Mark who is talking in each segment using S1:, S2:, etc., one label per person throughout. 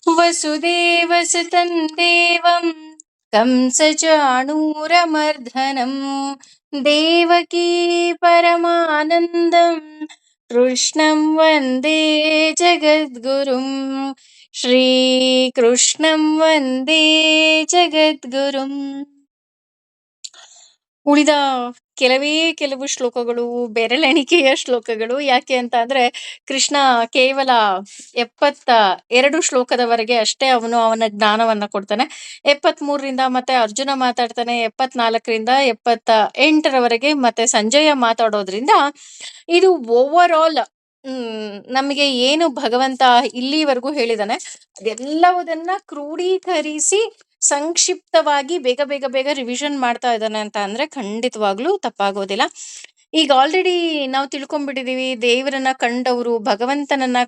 S1: ವಸುದೇವಸುತಂ ದೇವಂ ಕಂಸಚಾಣೂರಮರ್ದನಂ ದೇವಕೀ ಪರಮಾನಂದಂ ಕೃಷ್ಣಂ ವಂದೇ ಜಗದ್ಗುರುಂ. ಶ್ರೀಕೃಷ್ಣಂ ವಂದೇ ಜಗದ್ಗುರುಂ. ಉಳಿದ ಕೆಲವೇ ಕೆಲವು ಶ್ಲೋಕಗಳು ಬೆರಳೆಣಿಕೆಯ ಶ್ಲೋಕಗಳು. ಯಾಕೆ ಅಂತ ಅಂದ್ರೆ ಕೃಷ್ಣ ಕೇವಲ 72 ಶ್ಲೋಕದವರೆಗೆ ಅಷ್ಟೇ ಅವನ ಜ್ಞಾನವನ್ನ ಕೊಡ್ತಾನೆ. 73ರಿಂದ ಮತ್ತೆ ಅರ್ಜುನ ಮಾತಾಡ್ತಾನೆ. 74ರಿಂದ 78ರವರೆಗೆ ಮತ್ತೆ ಸಂಜಯ ಮಾತಾಡೋದ್ರಿಂದ ಇದು ಓವರ್ ಆಲ್ ನಮಗೆ ಏನು ಭಗವಂತ ಇಲ್ಲಿವರೆಗೂ ಹೇಳಿದಾನೆ ಅದೆಲ್ಲವುದನ್ನ ಕ್ರೋಢೀಕರಿಸಿ ಸಂಕ್ಷಿಪ್ತವಾಗಿ ಬೇಗ ಬೇಗ ಬೇಗ ರಿವಿಷನ್ ಮಾಡ್ತಾ ಇದ್ದಾನೆ ಅಂತ ಅಂದ್ರೆ ಖಂಡಿತವಾಗ್ಲೂ ತಪ್ಪಾಗೋದಿಲ್ಲ. ಈಗ ಆಲ್ರೆಡಿ ನಾವು ತಿಳ್ಕೊಂಡ್ಬಿಟ್ಟಿದೀವಿ ದೇವರನ್ನ ಕಂಡವರು ಭಗವಂತನನ್ನ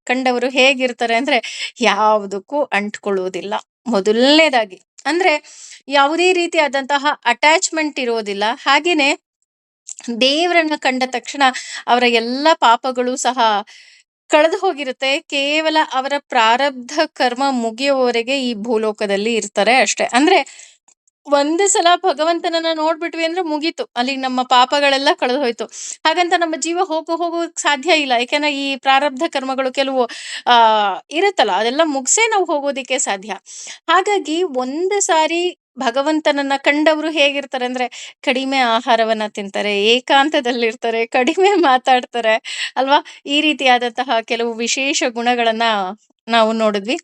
S1: ಕಂಡವರು ಹೇಗಿರ್ತಾರೆ ಅಂದ್ರೆ ಯಾವುದಕ್ಕೂ ಅಂಟ್ಕೊಳ್ಳೋದಿಲ್ಲ. ಮೊದಲನೇದಾಗಿ ಅಂದ್ರೆ ಯಾವುದೇ ರೀತಿಯಾದಂತಹ ಅಟ್ಯಾಚ್ಮೆಂಟ್ ಇರೋದಿಲ್ಲ. ಹಾಗೇನೆ ದೇವರನ್ನ ಕಂಡ ತಕ್ಷಣ ಅವರ ಎಲ್ಲ ಪಾಪಗಳು ಸಹ ಕಳೆದು ಹೋಗಿರುತ್ತೆ. ಕೇವಲ ಅವರ ಪ್ರಾರಬ್ಧ ಕರ್ಮ ಮುಗಿಯುವವರೆಗೆ ಈ ಭೂಲೋಕದಲ್ಲಿ ಇರ್ತಾರೆ ಅಷ್ಟೇ. ಅಂದ್ರೆ ಒಂದು ಸಲ ಭಗವಂತನನ್ನ ನೋಡ್ಬಿಟ್ವಿ ಅಂದ್ರೆ ಮುಗೀತು, ಅಲ್ಲಿ ನಮ್ಮ ಪಾಪಗಳೆಲ್ಲ ಕಳೆದು ಹೋಯ್ತು. ಹಾಗಂತ ನಮ್ಮ ಜೀವ ಹೋಗೋಕ್ ಸಾಧ್ಯ ಇಲ್ಲ. ಯಾಕಂದ್ರೆ ಈ ಪ್ರಾರಬ್ಧ ಕರ್ಮಗಳು ಕೆಲವು ಇರುತ್ತಲ್ಲ, ಅದೆಲ್ಲ ಮುಗಿಸೇ ನಾವು ಹೋಗೋದಿಕ್ಕೆ ಸಾಧ್ಯ. ಹಾಗಾಗಿ ಒಂದು ಸಾರಿ ಭಗವಂತನನ್ನ ಕಂಡವರು ಹೇಗಿರ್ತಾರೆ ಅಂದ್ರೆ ಕಡಿಮೆ ಆಹಾರವನ್ನ ತಿಂತಾರೆ, ಏಕಾಂತದಲ್ಲಿರ್ತಾರೆ, ಕಡಿಮೆ ಮಾತಾಡ್ತಾರೆ ಅಲ್ವಾ. ಈ ರೀತಿಯಾದಂತಹ ಕೆಲವು ವಿಶೇಷ ಗುಣಗಳನ್ನ ನಾವು ನೋಡಿದ್ವಿ.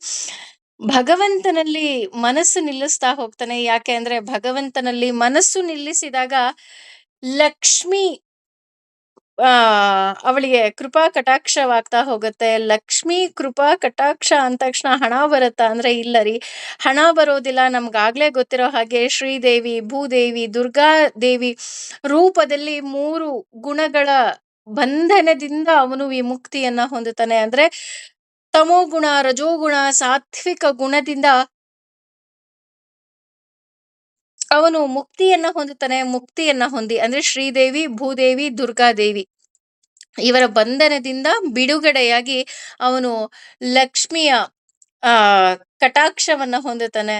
S1: ಭಗವಂತನಲ್ಲಿ ಮನಸ್ಸು ನಿಲ್ಲಿಸ್ತಾ ಹೋಗ್ತಾನೆ. ಯಾಕೆ ಅಂದ್ರೆ ಭಗವಂತನಲ್ಲಿ ಮನಸ್ಸು ನಿಲ್ಲಿಸಿದಾಗ ಲಕ್ಷ್ಮಿ ಅವಳಿಗೆ ಕೃಪಾ ಕಟಾಕ್ಷವಾಗ್ತಾ ಹೋಗುತ್ತೆ. ಲಕ್ಷ್ಮಿ ಕೃಪಾ ಕಟಾಕ್ಷ ಅಂದ ತಕ್ಷಣ ಹಣ ಬರುತ್ತಾ ಅಂದ್ರೆ ಇಲ್ಲ ರೀ, ಹಣ ಬರೋದಿಲ್ಲ. ನಮ್ಗಾಗ್ಲೇ ಗೊತ್ತಿರೋ ಹಾಗೆ ಶ್ರೀದೇವಿ, ಭೂದೇವಿ, ದುರ್ಗಾ ದೇವಿ ರೂಪದಲ್ಲಿ 3 ಗುಣಗಳ ಬಂಧನದಿಂದ ಅವನು ವಿಮುಕ್ತಿಯನ್ನ ಹೊಂದುತ್ತಾನೆ. ಅಂದ್ರೆ ತಮೋಗುಣ, ರಜೋಗುಣ, ಸಾತ್ವಿಕ ಗುಣದಿಂದ ಅವನು ಮುಕ್ತಿಯನ್ನ ಹೊಂದುತ್ತಾನೆ. ಮುಕ್ತಿಯನ್ನ ಹೊಂದಿ ಅಂದ್ರೆ ಶ್ರೀದೇವಿ, ಭೂದೇವಿ, ದುರ್ಗಾದೇವಿ ಇವರ ಬಂಧನದಿಂದ ಬಿಡುಗಡೆಯಾಗಿ ಅವನು ಲಕ್ಷ್ಮಿಯ ಆ ಕಟಾಕ್ಷವನ್ನ ಹೊಂದುತ್ತಾನೆ.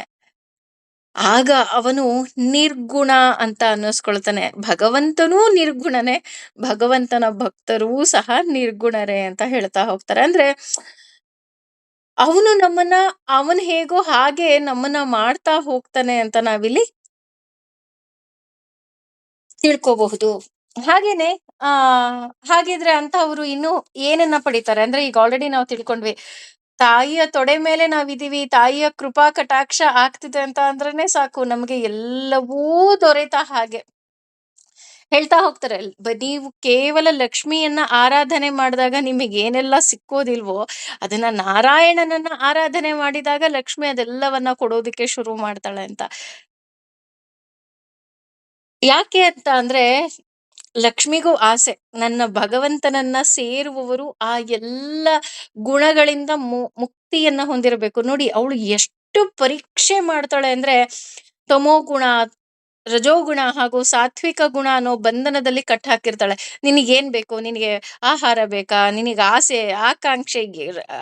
S1: ಆಗ ಅವನು ನಿರ್ಗುಣ ಅಂತ ಅನ್ನಿಸ್ಕೊಳ್ತಾನೆ. ಭಗವಂತನೂ ನಿರ್ಗುಣನೇ, ಭಗವಂತನ ಭಕ್ತರೂ ಸಹ ನಿರ್ಗುಣರೇ ಅಂತ ಹೇಳ್ತಾ ಹೋಗ್ತಾರೆ. ಅಂದ್ರೆ ಅವನು ಹೇಗೋ ಹಾಗೆ ನಮ್ಮನ್ನ ಮಾಡ್ತಾ ಹೋಗ್ತಾನೆ ಅಂತ ನಾವಿಲ್ಲಿ ತಿಳ್ಕೋಬಹುದು. ಹಾಗೇನೆ ಆ ಹಾಗಿದ್ರೆ ಅಂತವ್ರು ಇನ್ನು ಏನನ್ನ ಪಡಿತಾರೆ ಅಂದ್ರೆ ಈಗ ಆಲ್ರೆಡಿ ನಾವು ತಿಳ್ಕೊಂಡ್ವಿ, ತಾಯಿಯ ತೊಡೆ ಮೇಲೆ ನಾವಿದೀವಿ, ತಾಯಿಯ ಕೃಪಾ ಕಟಾಕ್ಷ ಆಗ್ತಿದೆ ಅಂತ ಅಂದ್ರೇನೆ ಸಾಕು, ನಮ್ಗೆ ಎಲ್ಲವೂ ದೊರೆತ ಹಾಗೆ ಹೇಳ್ತಾ ಹೋಗ್ತಾರೆ. ನೀವು ಕೇವಲ ಲಕ್ಷ್ಮಿಯನ್ನ ಆರಾಧನೆ ಮಾಡಿದಾಗ ನಿಮಗೆ ಏನೆಲ್ಲ ಸಿಕ್ಕೋದಿಲ್ವೋ ಅದನ್ನ ನಾರಾಯಣನನ್ನ ಆರಾಧನೆ ಮಾಡಿದಾಗ ಲಕ್ಷ್ಮಿ ಅದೆಲ್ಲವನ್ನ ಕೊಡೋದಿಕ್ಕೆ ಶುರು ಮಾಡ್ತಾಳೆ ಅಂತ. ಯಾಕೆ ಅಂತ ಅಂದ್ರೆ ಲಕ್ಷ್ಮಿಗೂ ಆಸೆ, ನನ್ನ ಭಗವಂತನನ್ನ ಸೇರುವವರು ಆ ಎಲ್ಲ ಗುಣಗಳಿಂದ ಮುಕ್ತಿಯನ್ನ ಹೊಂದಿರಬೇಕು. ನೋಡಿ ಅವಳು ಎಷ್ಟು ಪರೀಕ್ಷೆ ಮಾಡ್ತಾಳೆ ಅಂದ್ರೆ ತಮೋಗುಣ, ರಜೋಗುಣ ಹಾಗೂ ಸಾತ್ವಿಕ ಗುಣ ಅನ್ನೋ ಬಂಧನದಲ್ಲಿ ಕಟ್ ಹಾಕಿರ್ತಾಳೆ. ನಿನಗೇನ್ ಬೇಕು, ನಿನಗೆ ಆಹಾರ ಬೇಕಾ, ನಿನಗೆ ಆಸೆ ಆಕಾಂಕ್ಷೆ,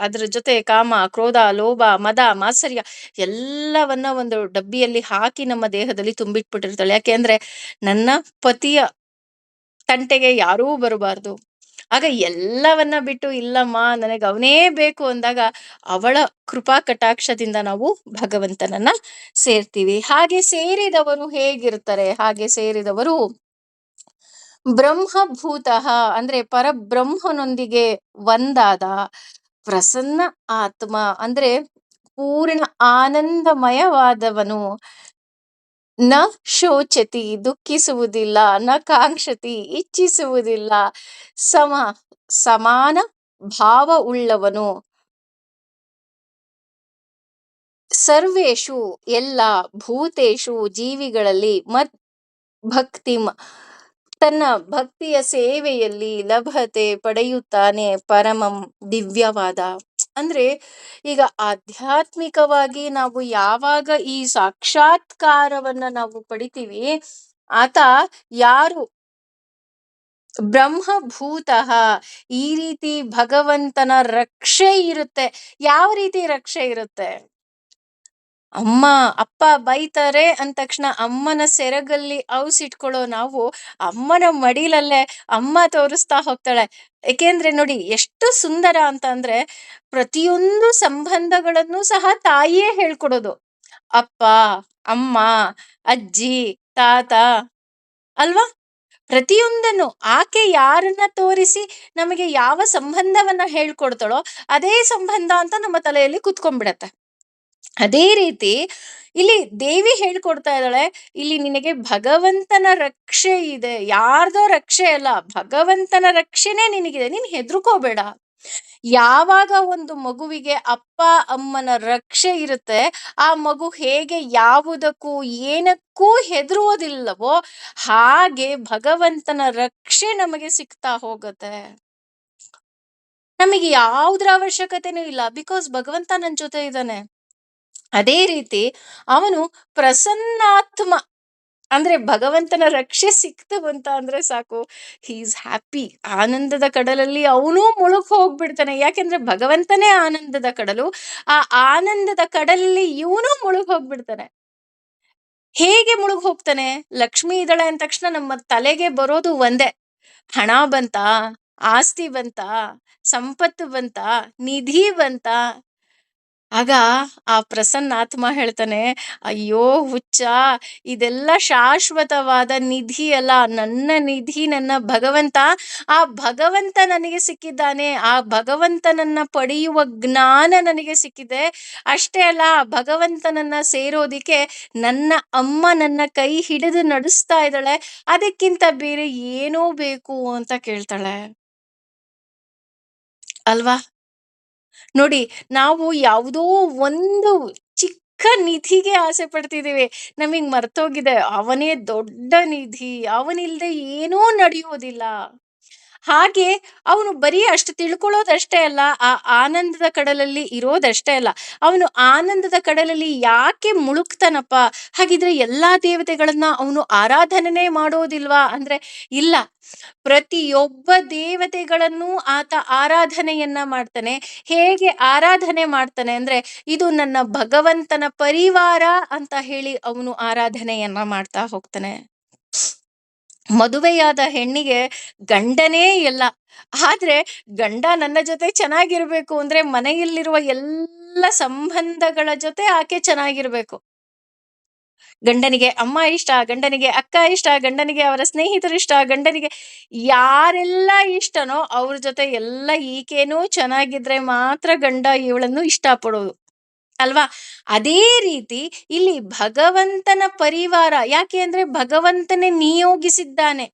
S1: ಅದ್ರ ಜೊತೆ ಕಾಮ ಕ್ರೋಧ ಲೋಭ ಮದ ಮಾತ್ಸರ್ಯ ಎಲ್ಲವನ್ನ ಒಂದು ಡಬ್ಬಿಯಲ್ಲಿ ಹಾಕಿ ನಮ್ಮ ದೇಹದಲ್ಲಿ ತುಂಬಿಟ್ಬಿಟ್ಟಿರ್ತಾಳೆ. ಯಾಕೆ ಅಂದ್ರೆ ನನ್ನ ಪತಿಯ ತಂಟೆಗೆ ಯಾರೂ ಬರಬಾರ್ದು. ಆಗ ಎಲ್ಲವನ್ನ ಬಿಟ್ಟು ಇಲ್ಲಮ್ಮ ನನಗೆ ಅವನೇ ಬೇಕು ಅಂದಾಗ ಅವಳ ಕೃಪಾ ಕಟಾಕ್ಷದಿಂದ ನಾವು ಭಗವಂತನನ್ನ ಸೇರ್ತೀವಿ. ಹಾಗೆ ಸೇರಿದವರು ಹೇಗಿರ್ತಾರೆ, ಹಾಗೆ ಸೇರಿದವರು ಬ್ರಹ್ಮಭೂತಃ ಅಂದ್ರೆ ಪರಬ್ರಹ್ಮನೊಂದಿಗೆ ಒಂದಾದ ಪ್ರಸನ್ನ ಆತ್ಮ ಅಂದ್ರೆ ಪೂರ್ಣ ಆನಂದಮಯವಾದವನು. ನ ಶೋಚತಿ ದುಃಖಿಸುವುದಿಲ್ಲ, ನ ಕಾಂಕ್ಷತಿ ಇಚ್ಛಿಸುವುದಿಲ್ಲ, ಸಮಾನ ಭಾವ ಉಳ್ಳವನು. ಸರ್ವೇಷು ಎಲ್ಲ ಭೂತೇಷು ಜೀವಿಗಳಲ್ಲಿ ಭಕ್ತಿಂ ತನ್ನ ಭಕ್ತಿಯ ಸೇವೆಯಲ್ಲಿ ಲಭತೆ ಪಡೆಯುತ್ತಾನೆ ಪರಮಂ ದಿವ್ಯವಾದ. ಅಂದ್ರೆ ಈಗ ಆಧ್ಯಾತ್ಮಿಕವಾಗಿ ನಾವು ಯಾವಾಗ ಈ ಸಾಕ್ಷಾತ್ಕಾರವನ್ನ ನಾವು ಪಡಿತೀವಿ, ಆತ ಯಾರು ಬ್ರಹ್ಮಭೂತಃ. ಈ ರೀತಿ ಭಗವಂತನ ರಕ್ಷೆ ಇರುತ್ತೆ. ಯಾವ ರೀತಿ ರಕ್ಷೆ ಇರುತ್ತೆ? ಅಮ್ಮ, ಅಪ್ಪ ಬೈತಾರೆ ಅಂದ ತಕ್ಷಣ ಅಮ್ಮನ ಸೆರಗಲ್ಲಿ ಔಸಿಟ್ಕೊಳ್ಳೋ ನಾವು ಅಮ್ಮನ ಮಡಿಲಲ್ಲೇ ಅಮ್ಮ ತೋರಿಸ್ತಾ ಹೋಗ್ತಾಳೆ. ಏಕೆಂದ್ರೆ ನೋಡಿ ಎಷ್ಟು ಸುಂದರ ಅಂತ ಅಂದ್ರೆ, ಪ್ರತಿಯೊಂದು ಸಂಬಂಧಗಳನ್ನು ಸಹ ತಾಯಿಯೇ ಹೇಳ್ಕೊಡೋದು. ಅಪ್ಪ, ಅಮ್ಮ, ಅಜ್ಜಿ, ತಾತ, ಅಲ್ವಾ? ಪ್ರತಿಯೊಂದನ್ನು ಆಕೆ ಯಾರನ್ನ ತೋರಿಸಿ ನಮಗೆ ಯಾವ ಸಂಬಂಧವನ್ನ ಹೇಳ್ಕೊಡ್ತಾಳೋ ಅದೇ ಸಂಬಂಧ ಅಂತ ನಮ್ಮ ತಲೆಯಲ್ಲಿ ಕುತ್ಕೊಂಡ್ಬಿಡತ್ತೆ. ಅದೇ ರೀತಿ ಇಲ್ಲಿ ದೇವಿ ಹೇಳ್ಕೊಡ್ತಾ ಇದ್ದಾಳೆ, ಇಲ್ಲಿ ನಿನಗೆ ಭಗವಂತನ ರಕ್ಷೆ ಇದೆ, ಯಾರ್ದೋ ರಕ್ಷೆ ಅಲ್ಲ, ಭಗವಂತನ ರಕ್ಷೆನೇ ನಿನಗಿದೆ, ನೀನ್ ಹೆದರ್ಕೋಬೇಡ. ಯಾವಾಗ ಒಂದು ಮಗುವಿಗೆ ಅಪ್ಪ ಅಮ್ಮನ ರಕ್ಷೆ ಇರುತ್ತೆ, ಆ ಮಗು ಹೇಗೆ ಯಾವುದಕ್ಕೂ ಏನಕ್ಕೂ ಹೆದರುವುದಿಲ್ಲವೋ ಹಾಗೆ ಭಗವಂತನ ರಕ್ಷೆ ನಮಗೆ ಸಿಗ್ತಾ ಹೋಗುತ್ತೆ. ನಮಗೆ ಯಾವುದ್ರ ಅವಶ್ಯಕತೆನೂ ಇಲ್ಲ, ಬಿಕಾಸ್ ಭಗವಂತ ನನ್ನ ಜೊತೆ ಇದ್ದಾನೆ. ಅದೇ ರೀತಿ ಅವನು ಪ್ರಸನ್ನಾತ್ಮ. ಅಂದ್ರೆ ಭಗವಂತನ ರಕ್ಷೆ ಸಿಕ್ತು ಅಂತ ಅಂದ್ರೆ ಸಾಕು, ಹಿ ಈಸ್ ಹ್ಯಾಪಿ. ಆನಂದದ ಕಡಲಲ್ಲಿ ಅವನು ಮುಳುಗ್ ಹೋಗ್ಬಿಡ್ತಾನೆ. ಯಾಕೆಂದ್ರೆ ಭಗವಂತನೇ ಆನಂದದ ಕಡಲು. ಆ ಆನಂದದ ಕಡಲಲ್ಲಿ ಇವನು ಮುಳುಗ್ ಹೋಗ್ಬಿಡ್ತಾನೆ. ಹೇಗೆ ಮುಳುಗ್ ಹೋಗ್ತಾನೆ? ಲಕ್ಷ್ಮಿ ಇದ್ದಾಳೆ ಅಂದ ತಕ್ಷಣ ನಮ್ಮ ತಲೆಗೆ ಬರೋದು ಒಂದೇ: ಹಣ ಬಂತಾ, ಆಸ್ತಿ ಬಂತಾ, ಸಂಪತ್ತು ಬಂತಾ, ನಿಧಿ ಬಂತಾ? ಆಗ ಆ ಪ್ರಸನ್ನಾತ್ಮ ಹೇಳ್ತಾನೆ, ಅಯ್ಯೋ ಹುಚ್ಚ, ಇದೆಲ್ಲ ಶಾಶ್ವತವಾದ ನಿಧಿ ಅಲ್ಲ, ನನ್ನ ನಿಧಿ ನನ್ನ ಭಗವಂತ. ಆ ಭಗವಂತ ನನಗೆ ಸಿಕ್ಕಿದ್ದಾನೆ, ಆ ಭಗವಂತನನ್ನ ಪಡೆಯುವ ಜ್ಞಾನ ನನಗೆ ಸಿಕ್ಕಿದೆ. ಅಷ್ಟೇ ಅಲ್ಲ, ಆ ಭಗವಂತನನ್ನ ಸೇರೋದಿಕ್ಕೆ ನನ್ನ ಅಮ್ಮ ನನ್ನ ಕೈ ಹಿಡಿದು ನಡೆಸ್ತಾ ಇದ್ದಾಳೆ, ಅದಕ್ಕಿಂತ ಬೇರೆ ಏನೋ ಬೇಕು ಅಂತ ಕೇಳ್ತಾಳೆ. ಅಲ್ವಾ? ನೋಡಿ, ನಾವು ಯಾವುದೋ ಒಂದು ಚಿಕ್ಕ ನಿಧಿಗೆ ಆಸೆ ಪಡ್ತಿದ್ದೀವಿ. ನಮಗ್ ಮರ್ತೋಗಿದೆ ಅವನೇ ದೊಡ್ಡ ನಿಧಿ, ಅವನಿಲ್ದೆ ಏನೂ ನಡೆಯುವುದಿಲ್ಲ. ಹಾಗೆ ಅವನು ಬರೀ ಅಷ್ಟು ತಿಳ್ಕೊಳ್ಳೋದಷ್ಟೇ ಅಲ್ಲ, ಆ ಆನಂದದ ಕಡಲಲ್ಲಿ ಇರೋದಷ್ಟೇ ಅಲ್ಲ, ಅವನು ಆನಂದದ ಕಡಲಲ್ಲಿ ಯಾಕೆ ಮುಳುಗ್ತಾನಪ್ಪ? ಹಾಗಿದ್ರೆ ಎಲ್ಲಾ ದೇವತೆಗಳನ್ನ ಅವನು ಆರಾಧನೆ ಮಾಡೋದಿಲ್ವಾ ಅಂದ್ರೆ ಇಲ್ಲ. ಪ್ರತಿಯೊಬ್ಬ ದೇವತೆಗಳನ್ನು ಆತ ಆರಾಧನೆಯನ್ನ ಮಾಡ್ತಾನೆ. ಹೇಗೆ ಆರಾಧನೆ ಮಾಡ್ತಾನೆ ಅಂದ್ರೆ, ಇದು ನನ್ನ ಭಗವಂತನ ಪರಿವಾರ ಅಂತ ಹೇಳಿ ಅವನು ಆರಾಧನೆಯನ್ನ ಮಾಡ್ತಾ ಹೋಗ್ತಾನೆ. ಮದುವೆಯಾದ ಹೆಣ್ಣಿಗೆ ಗಂಡನೇ ಎಲ್ಲ. ಆದ್ರೆ ಗಂಡ ನನ್ನ ಜೊತೆ ಚೆನ್ನಾಗಿರ್ಬೇಕು ಅಂದ್ರೆ ಮನೆಯಲ್ಲಿರುವ ಎಲ್ಲ ಸಂಬಂಧಗಳ ಜೊತೆ ಆಕೆ ಚೆನ್ನಾಗಿರ್ಬೇಕು. ಗಂಡನಿಗೆ ಅಮ್ಮ ಇಷ್ಟ, ಗಂಡನಿಗೆ ಅಕ್ಕ ಇಷ್ಟ, ಗಂಡನಿಗೆ ಅವರ ಸ್ನೇಹಿತರು ಇಷ್ಟ, ಗಂಡನಿಗೆ ಯಾರೆಲ್ಲ ಇಷ್ಟನೋ ಅವ್ರ ಜೊತೆ ಎಲ್ಲ ಈಕೇನೂ ಚೆನ್ನಾಗಿದ್ರೆ ಮಾತ್ರ ಗಂಡ ಇವಳನ್ನು ಇಷ್ಟಪಡೋದು, ಅಲ್ವಾ? ಅದೇ ರೀತಿ ಇಲ್ಲಿ ಭಗವಂತನ ಪರಿವಾರ. ಯಾಕೆ ಅಂದ್ರೆ ಭಗವಂತನೇ ನಿಯೋಗಿಸಿದ್ದಾನೆ.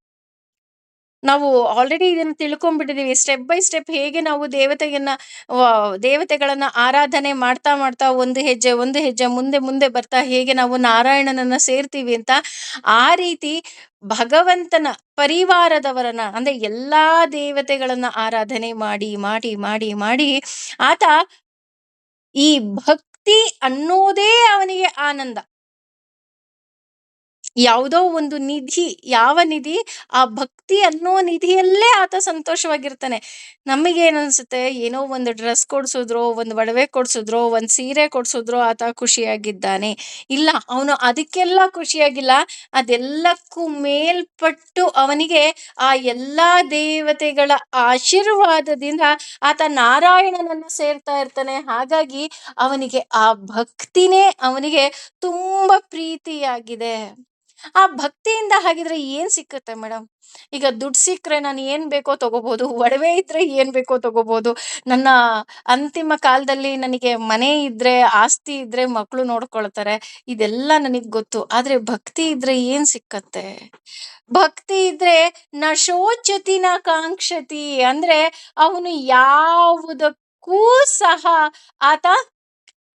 S1: ನಾವು ಆಲ್ರೆಡಿ ಇದನ್ನ ತಿಳ್ಕೊಂಡ್ಬಿಟ್ಟಿದೀವಿ. ಸ್ಟೆಪ್ ಬೈ ಸ್ಟೆಪ್ ಹೇಗೆ ನಾವು ದೇವತೆಗಳನ್ನ ಆರಾಧನೆ ಮಾಡ್ತಾ ಮಾಡ್ತಾ ಒಂದು ಹೆಜ್ಜೆ ಒಂದು ಹೆಜ್ಜೆ ಮುಂದೆ ಮುಂದೆ ಬರ್ತಾ ಹೇಗೆ ನಾವು ನಾರಾಯಣನನ್ನ ಸೇರ್ತೀವಿ ಅಂತ, ಆ ರೀತಿ ಭಗವಂತನ ಪರಿವಾರದವರನ್ನ ಅಂದ್ರೆ ಎಲ್ಲಾ ದೇವತೆಗಳನ್ನ ಆರಾಧನೆ ಮಾಡಿ ಮಾಡಿ ಮಾಡಿ ಮಾಡಿ ಆತ ಈ ಭಕ್ತಿ ಅನ್ನೋದೇ ಅವನಿಗೆ ಆನಂದ. ಯಾವುದೋ ಒಂದು ನಿಧಿ, ಯಾವ ನಿಧಿ? ಆ ಭಕ್ತಿ ಅನ್ನೋ ನಿಧಿಯಲ್ಲೇ ಆತ ಸಂತೋಷವಾಗಿರ್ತಾನೆ. ನಮಗೇನನ್ಸುತ್ತೆ, ಏನೋ ಒಂದು ಡ್ರೆಸ್ ಕೊಡ್ಸಿದ್ರೋ, ಒಂದು ಒಡವೆ ಕೊಡ್ಸಿದ್ರೋ, ಒಂದು ಸೀರೆ ಕೊಡ್ಸಿದ್ರೋ ಆತ ಖುಷಿಯಾಗಿದ್ದಾನೆ. ಇಲ್ಲ, ಅವನು ಅದಕ್ಕೆಲ್ಲ ಖುಷಿಯಾಗಿಲ್ಲ. ಅದೆಲ್ಲಕ್ಕೂ ಮೇಲ್ಪಟ್ಟು ಅವನಿಗೆ ಆ ಎಲ್ಲಾ ದೇವತೆಗಳ ಆಶೀರ್ವಾದದಿಂದ ಆತ ನಾರಾಯಣನನ್ನ ಸೇರ್ತಾ ಇರ್ತಾನೆ. ಹಾಗಾಗಿ ಅವನಿಗೆ ಆ ಭಕ್ತಿನೇ ಅವನಿಗೆ ತುಂಬಾ ಪ್ರೀತಿಯಾಗಿದೆ. ಆ ಭಕ್ತಿಯಿಂದ ಹಾಗಿದ್ರೆ ಏನ್ ಸಿಕ್ಕುತ್ತೆ ಮೇಡಮ್? ಈಗ ದುಡ್ಡು ಸಿಕ್ಕರೆ ನಾನು ಏನ್ ಬೇಕೋ ತಗೋಬಹುದು, ಒಡವೆ ಇದ್ರೆ ಏನ್ ಬೇಕೋ ತಗೋಬಹುದು, ನನ್ನ ಅಂತಿಮ ಕಾಲದಲ್ಲಿ ನನಗೆ ಮನೆ ಇದ್ರೆ, ಆಸ್ತಿ ಇದ್ರೆ ಮಕ್ಕಳು ನೋಡ್ಕೊಳ್ತಾರೆ, ಇದೆಲ್ಲ ನನಗ್ ಗೊತ್ತು. ಆದ್ರೆ ಭಕ್ತಿ ಇದ್ರೆ ಏನ್ ಸಿಕ್ಕತ್ತೆ? ಭಕ್ತಿ ಇದ್ರೆ ನ ಶೋಚತಿ ನ ಕಾಂಕ್ಷತಿ, ಅಂದ್ರೆ ಅವನು ಯಾವುದಕ್ಕೂ ಸಹ ಆತ